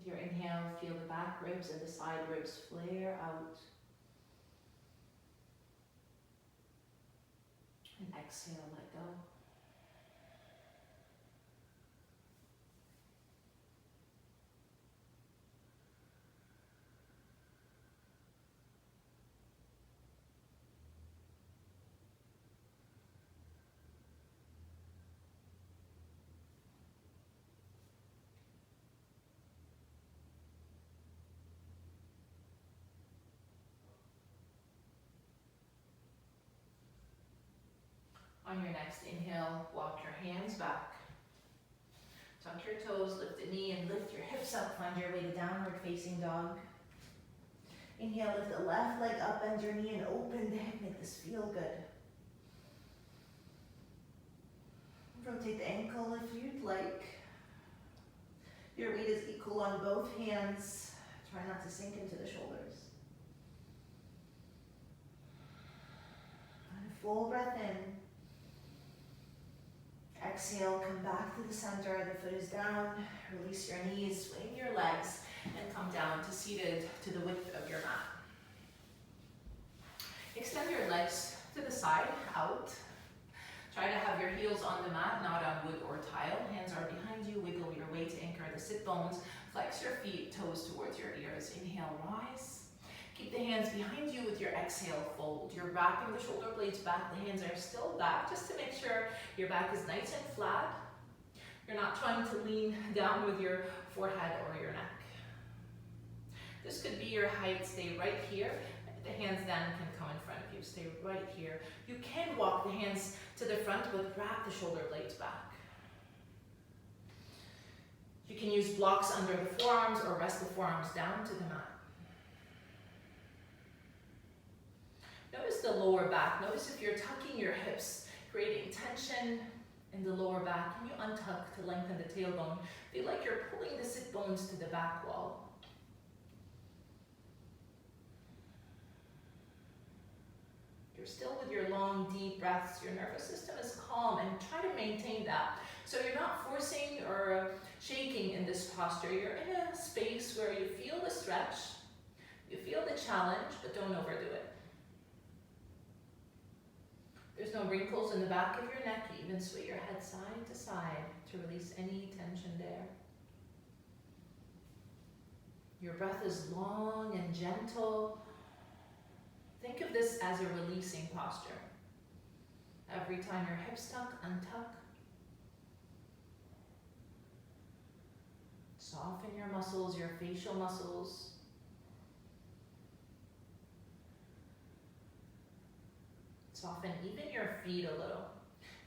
Your inhale, feel the back ribs and the side ribs flare out. And exhale, let go. On your next inhale, walk your hands back. Tuck your toes, lift the knee and lift your hips up. Find your way to downward facing dog. Inhale, lift the left leg up, bend your knee and open the hip. Make this feel good. Rotate the ankle if you'd like. Your weight is equal on both hands. Try not to sink into the shoulders. And a full breath in. Exhale, come back to the center. The foot is down. Release your knees, swing your legs, and come down to seated to the width of your mat. Extend your legs to the side, out. Try to have your heels on the mat, not on wood or tile. Hands are behind you. Wiggle your way to anchor the sit bones. Flex your feet, toes towards your ears. Inhale, rise. Keep the hands behind you with your exhale, fold. You're wrapping the shoulder blades back. The hands are still back, just to make sure your back is nice and flat. You're not trying to lean down with your forehead or your neck. This could be your height. Stay right here. The hands then can come in front of you. Stay right here. You can walk the hands to the front, but wrap the shoulder blades back. You can use blocks under the forearms or rest the forearms down to the mat. Notice the lower back. Notice if you're tucking your hips, creating tension in the lower back. Can you untuck to lengthen the tailbone? Feel like you're pulling the sit bones to the back wall. You're still with your long, deep breaths. Your nervous system is calm, and try to maintain that. So you're not forcing or shaking in this posture. You're in a space where you feel the stretch, you feel the challenge, but don't overdo it. There's no wrinkles in the back of your neck. You even sway your head side to side to release any tension there. Your breath is long and gentle. Think of this as a releasing posture. Every time your hips tuck, untuck. Soften your muscles, your facial muscles. Soften even your feet a little,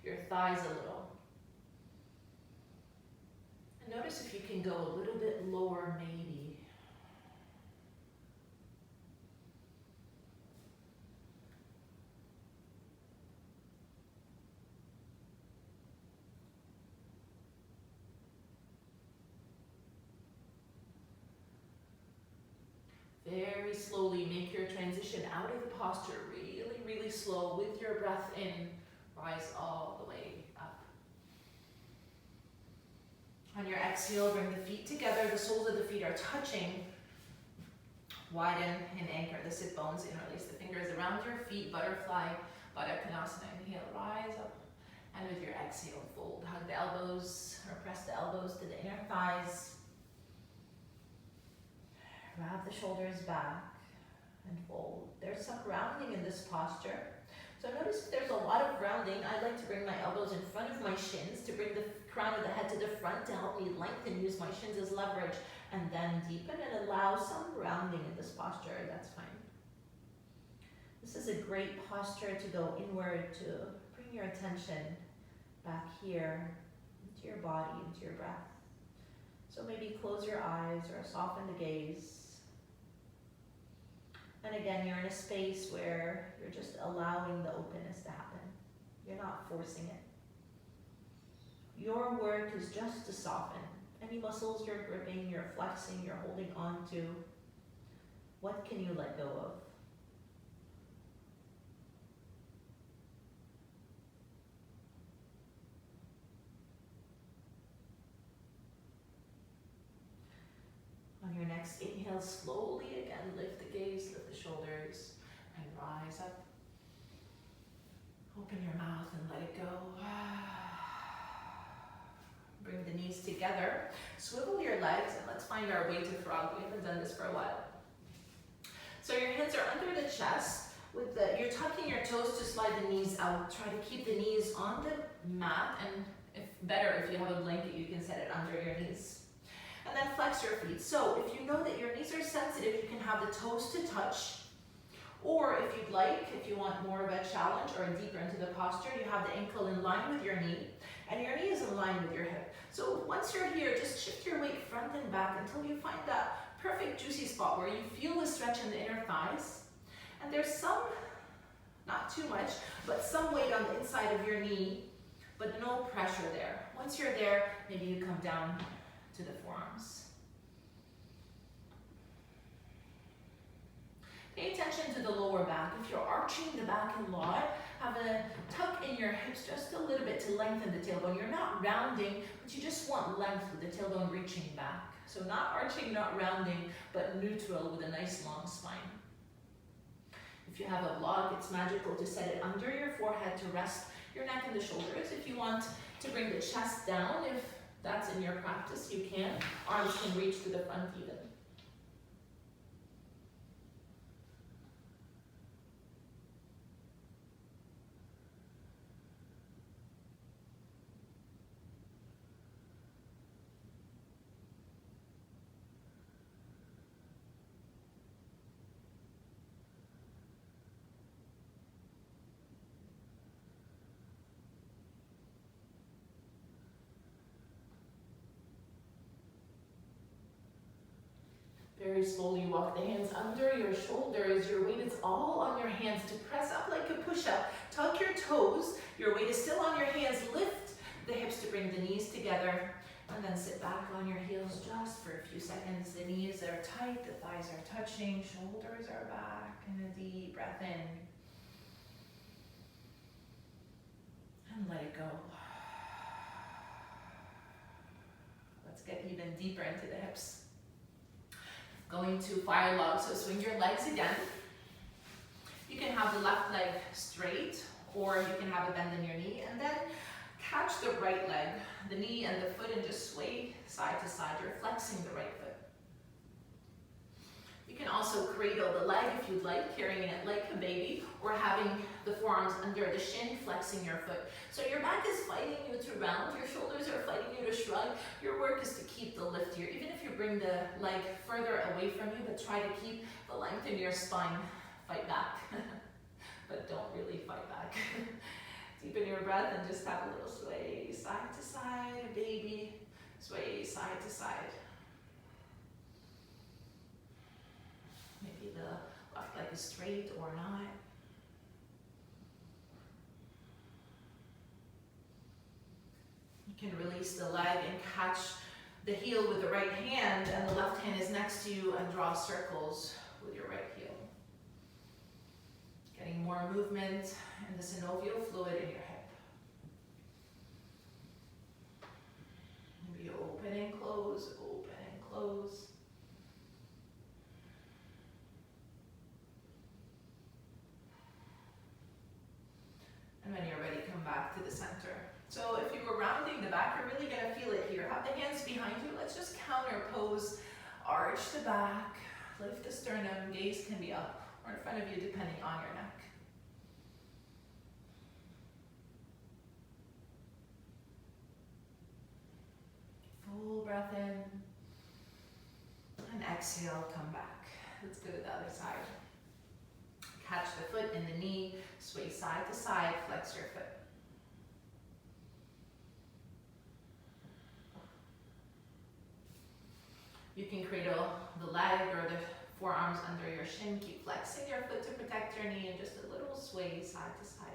your thighs a little. And notice if you can go a little bit lower, maybe. Very slowly make your transition out of the posture really slow with your breath in. Rise all the way up. On your exhale, bring the feet together. The soles of the feet are touching. Widen and anchor the sit bones and release the fingers around your feet. Butterfly, Baddha Konasana. Inhale, rise up. And with your exhale, fold. Hug the elbows or press the elbows to the inner thighs. Wrap the shoulders back and fold. There's some grounding in this posture. So notice if there's a lot of grounding, I like to bring my elbows in front of my shins to bring the crown of the head to the front to help me lengthen, use my shins as leverage, and then deepen and allow some grounding in this posture. That's fine. This is a great posture to go inward, to bring your attention back here into your body, into your breath. So maybe close your eyes or soften the gaze. And again, you're in a space where you're just allowing the openness to happen. You're not forcing it. Your work is just to soften. Any muscles you're gripping, you're flexing, you're holding on to, what can you let go of? On your next inhale, slowly again, lift the gaze, lift the shoulders, and rise up. Open your mouth and let it go. Bring the knees together. Swivel your legs and let's find our way to frog. We haven't done this for a while. So your hands are under the chest. You're tucking your toes to slide the knees out. Try to keep the knees on the mat, and if you have a blanket, you can set it under your knees. And then flex your feet. So if you know that your knees are sensitive, you can have the toes to touch. Or if you'd like, if you want more of a challenge or deeper into the posture, you have the ankle in line with your knee, and your knee is in line with your hip. So once you're here, just shift your weight front and back until you find that perfect juicy spot where you feel the stretch in the inner thighs. And there's some, not too much, but some weight on the inside of your knee, but no pressure there. Once you're there, maybe you come down to the forearms. Pay attention to the lower back. If you're arching the back a lot, have a tuck in your hips just a little bit to lengthen the tailbone. You're not rounding, but you just want length with the tailbone reaching back. So not arching, not rounding, but neutral with a nice long spine. If you have a block, it's magical to set it under your forehead to rest your neck and the shoulders. If you want to bring the chest down, if that's in your practice, you can. Arms can reach to the front even. Very slowly walk the hands under your shoulders. Your weight is all on your hands to press up like a push-up. Tuck your toes. Your weight is still on your hands. Lift the hips to bring the knees together. And then sit back on your heels just for a few seconds. The knees are tight, the thighs are touching, shoulders are back. And a deep breath in. And let it go. Let's get even deeper into the hips. Going to fire log, so swing your legs again. You can have the left leg straight, or you can have a bend in your knee, and then catch the right leg, the knee and the foot, and just sway side to side. You're flexing the right foot. You can also cradle the leg if you'd like, carrying it like a baby, or having the forearms under the shin, flexing your foot. So your back is fighting you to round, your shoulders are fighting you to shrug. Your work is to keep the lift here, even if you bring the leg further away from you, but try to keep the length in your spine. Fight back, but don't really fight back. Deepen your breath and just have a little sway side to side, baby, sway side to side. Maybe the left leg is straight or not. You can release the leg and catch the heel with the right hand, and the left hand is next to you, and draw circles with your right heel. Getting more movement in the synovial fluid in your hip. Maybe open and close, open and close. And when you're ready, come back to the center. So if you were rounding the back, you're really going to feel it here. Have the hands behind you. Let's just counter pose. Arch the back, lift the sternum, gaze can be up or in front of you depending on your neck. Full breath in. And exhale, come back. Let's go to the other side. Catch the foot in the knee, sway side to side, flex your foot. You can cradle the leg or the forearms under your shin. Keep flexing your foot to protect your knee, and just a little sway side to side.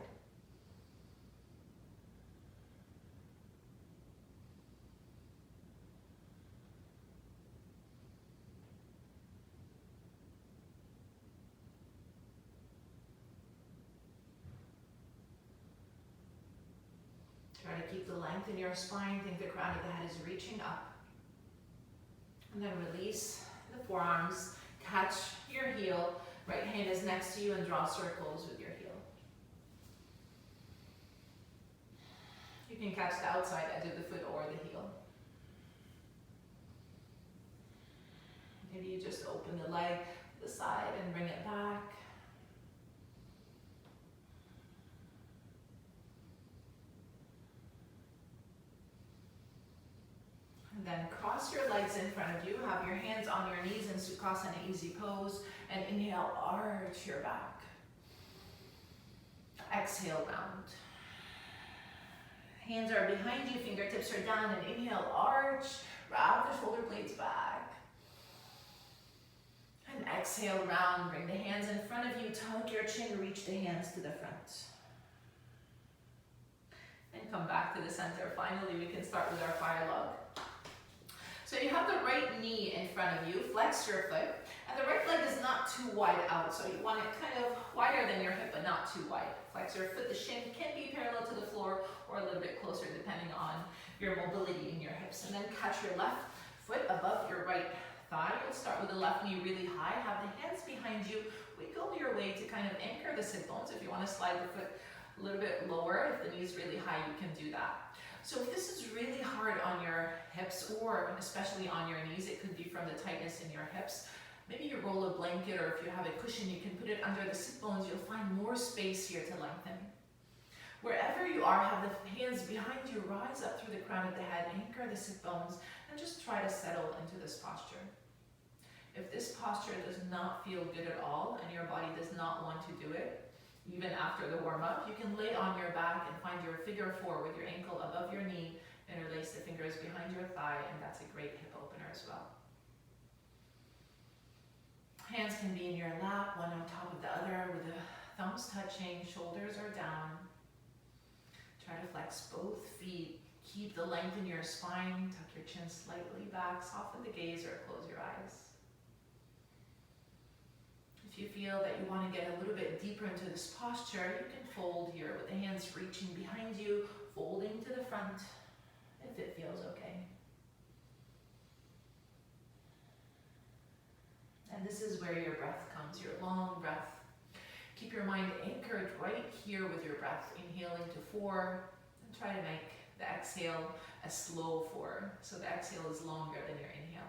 Try to keep the length in your spine. Think the crown of the head is reaching up. And then release the forearms. Catch your heel. Right hand is next to you and draw circles with your heel. You can catch the outside edge of the foot or the heel. Maybe you just open the leg to the side and bring it back. And then cross your legs in front of you. Have your hands on your knees in Sukhasana easy pose. And inhale, arch your back. Exhale, round. Hands are behind you, fingertips are down, and inhale, arch, wrap the shoulder blades back. And exhale, round, bring the hands in front of you, tuck your chin, reach the hands to the front. And come back to the center. Finally, we can start with our fire log. So you have the right knee in front of you, flex your foot, and the right leg is not too wide out, so you want it kind of wider than your hip, but not too wide. Flex your foot, the shin can be parallel to the floor or a little bit closer depending on your mobility in your hips. And then catch your left foot above your right thigh. You'll start with the left knee really high, have the hands behind you, wiggle your way to kind of anchor the sit bones. If you want to slide the foot a little bit lower, if the knee is really high, you can do that. So if this is really hard on your hips or especially on your knees, it could be from the tightness in your hips. Maybe you roll a blanket, or if you have a cushion, you can put it under the sit bones. You'll find more space here to lengthen. Wherever you are, have the hands behind you, rise up through the crown of the head, anchor the sit bones, and just try to settle into this posture. If this posture does not feel good at all, and your body does not want to do it, even after the warm-up, you can lay on your back and find your figure four with your ankle above your knee, interlace the fingers behind your thigh, and that's a great hip opener as well. Hands can be in your lap, one on top of the other with the thumbs touching, shoulders are down. Try to flex both feet, keep the length in your spine, tuck your chin slightly back, soften the gaze or close your eyes. If you feel that you want to get a little bit deeper into this posture, you can fold here with the hands reaching behind you, folding to the front, if it feels okay. And this is where your breath comes, your long breath. Keep your mind anchored right here with your breath, inhaling to 4, and try to make the exhale a slow 4, so the exhale is longer than your inhale.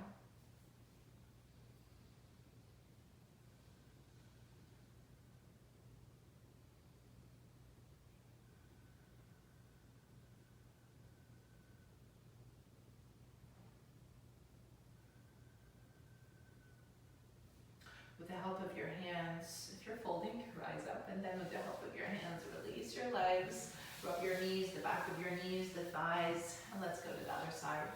With the help of your hands, if you're folding, rise up, and then with the help of your hands, release your legs, rub your knees, the back of your knees, the thighs, and let's go to the other side.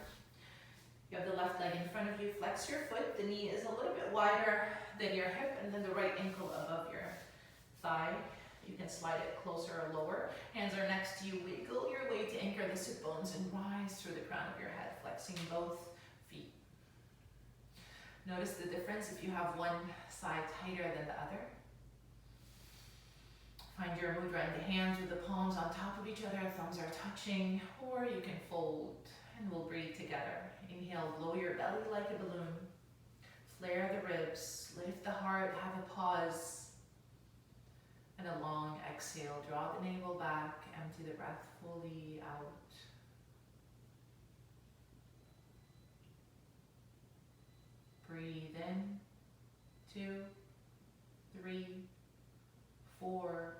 You have the left leg in front of you, flex your foot, the knee is a little bit wider than your hip, and then the right ankle above your thigh. You can slide it closer or lower. Hands are next to you, wiggle your way to anchor the sit bones and rise through the crown of your head, flexing both feet. Notice the difference if you have one side tighter than the other. Find your mudra in the hands with the palms on top of each other, thumbs are touching, or you can fold, and we'll breathe together. Inhale, blow your belly like a balloon. Flare the ribs, lift the heart, have a pause. And a long exhale, draw the navel back, empty the breath fully out. Breathe in, 2, 3, 4,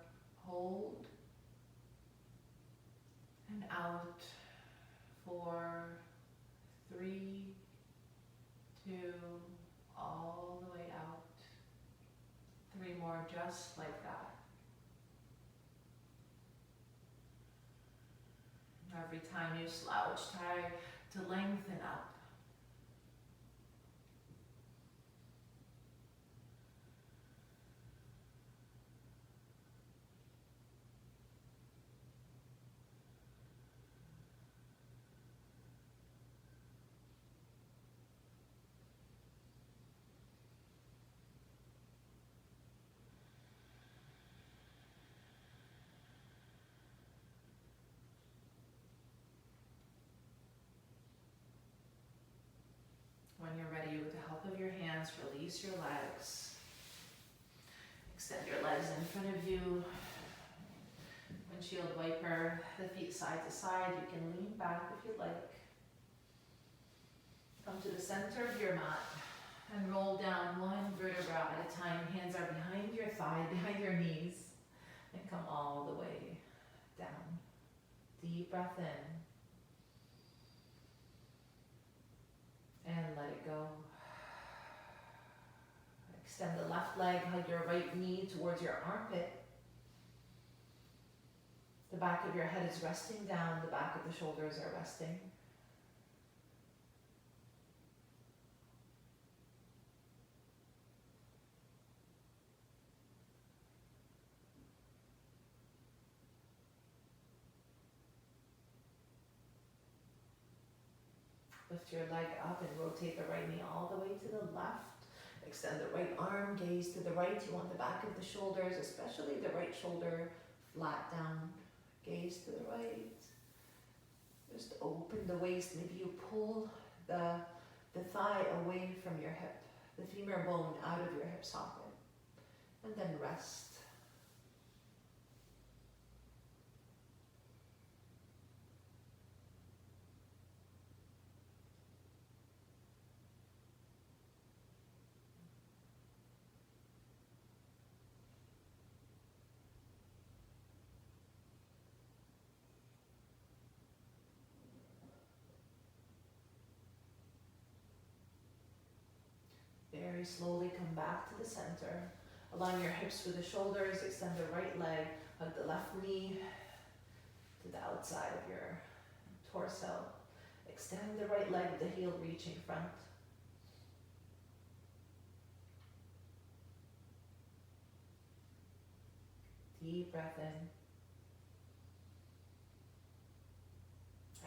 hold, and out, 4, 3, 2, all the way out, 3 more just like that. Every time you slouch, try to lengthen up. When you're ready, with the help of your hands, release your legs. Extend your legs in front of you. When windshield wiper, the feet side to side. You can lean back if you like. Come to the center of your mat and roll down one vertebra at a time. Hands are behind your thigh, behind your knees, and come all the way down. Deep breath in. And let it go. Extend the left leg, hug your right knee towards your armpit. The back of your head is resting down, the back of the shoulders are resting. Lift your leg up and rotate the right knee all the way to the left. Extend the right arm, gaze to the right. You want the back of the shoulders, especially the right shoulder, flat down. Gaze to the right. Just open the waist. Maybe you pull the thigh away from your hip, the femur bone out of your hip socket. And then rest. Very slowly come back to the center. Align your hips with the shoulders, extend the right leg, hug the left knee to the outside of your torso. Extend the right leg with the heel reaching front. Deep breath in.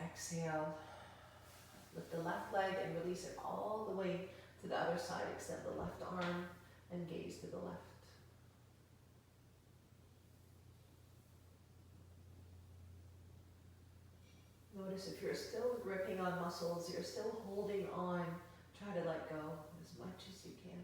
Exhale. Lift the left leg and release it all the way to the other side. Extend the left arm and gaze to the left. Notice if you're still gripping on muscles, you're still holding on, try to let go as much as you can.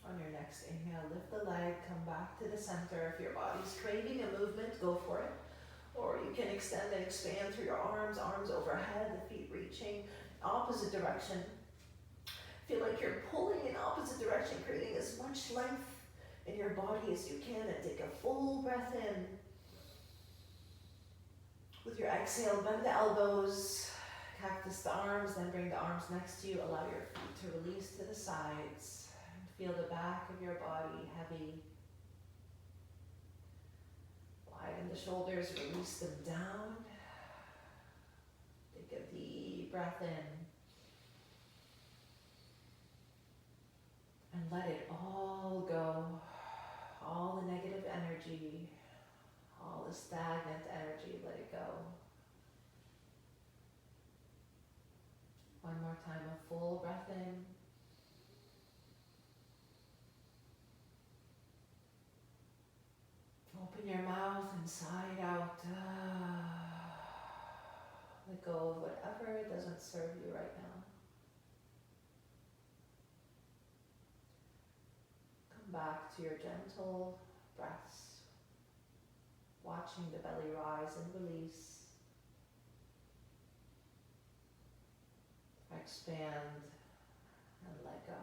On your next inhale, lift the leg, come back to the center. If your body's craving a movement, go for it. Or you can extend and expand through your arms overhead, the feet reaching opposite direction. Feel like you're pulling in opposite direction, creating as much length in your body as you can, and take a full breath in. With your exhale, bend the elbows, cactus the arms, then bring the arms next to you. Allow your feet to release to the sides. Feel the back of your body heavy. Widen the shoulders, release them down. Take a deep breath in. And let it all go. All the negative energy, all the stagnant energy, let it go. One more time, a full breath in. Open your mouth and sigh out. Let go of whatever doesn't serve you right now. Come back to your gentle breaths, watching the belly rise and release. Expand and let go.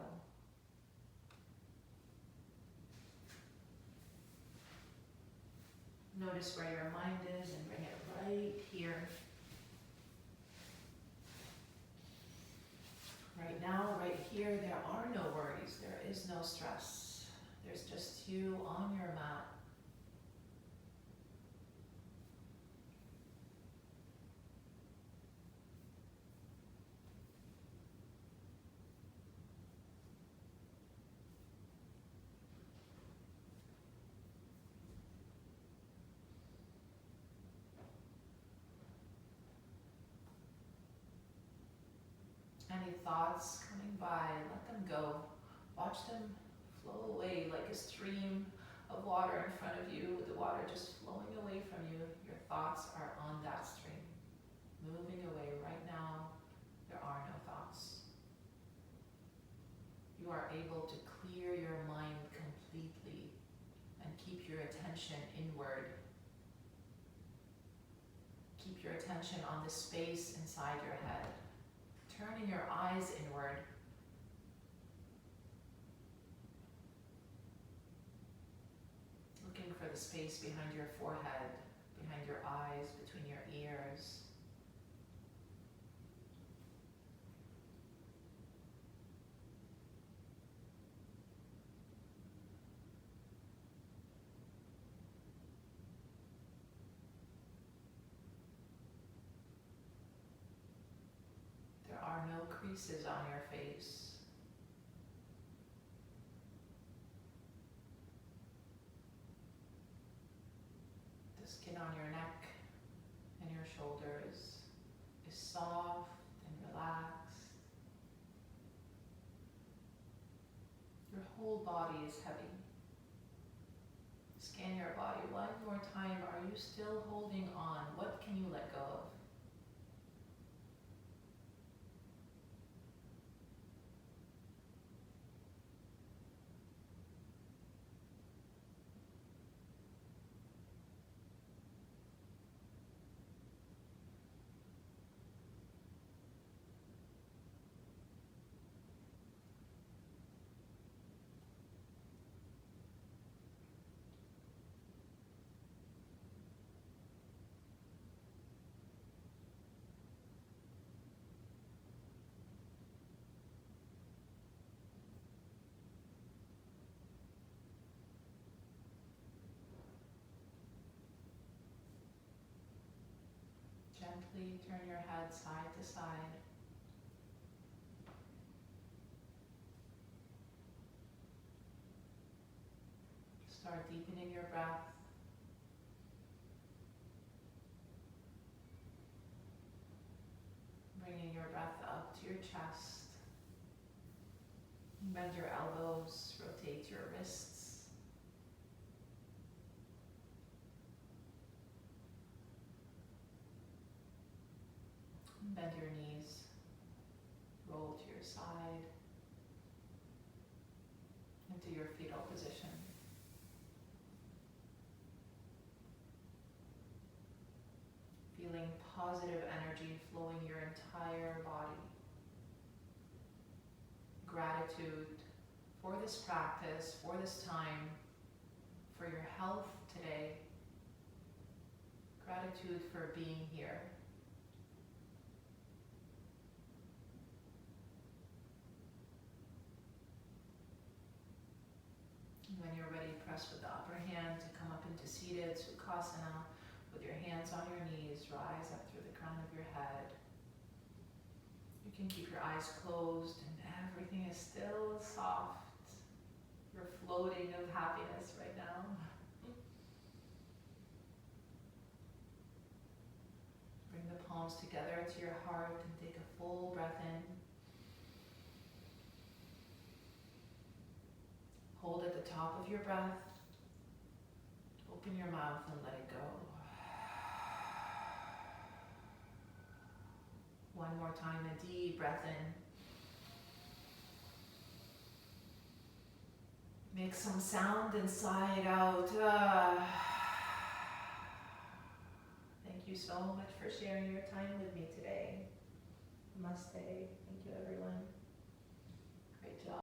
Notice where your mind is and bring it right here. Right now, right here, there are no worries. There is no stress. There's just you on your mat. thoughts coming by, let them go. Watch them flow away like a stream of water in front of you, with the water just flowing away from you. Your thoughts are on that stream, moving away. Right now, there are no thoughts. You are able to clear your mind completely and keep your attention inward. Keep your attention on the space inside your head, turning your eyes inward. Looking for the space behind your forehead, behind your eyes, between your ears. There are no creases on your face. The skin on your neck and your shoulders is soft and relaxed. Your whole body is heavy. Scan your body one more time. Are you still holding on? What can you let go of? Gently turn your head side to side. Start deepening your breath. Bringing your breath up to your chest. Bend your elbows, rotate your wrists. Bend your knees, roll to your side, into your fetal position. Feeling positive energy flowing your entire body. Gratitude for this practice, for this time, for your health today. Gratitude for being here. When you're ready, press with the upper hand to come up into seated Sukhasana. With your hands on your knees, rise up through the crown of your head. You can keep your eyes closed and everything is still soft. You're floating of happiness right now. Bring the palms together to your heart and take a full breath in. Hold at the top of your breath. Open your mouth and let it go. One more time, a deep breath in. Make some sound inside out. Thank you so much for sharing your time with me today. Namaste. Thank you, everyone. Great job.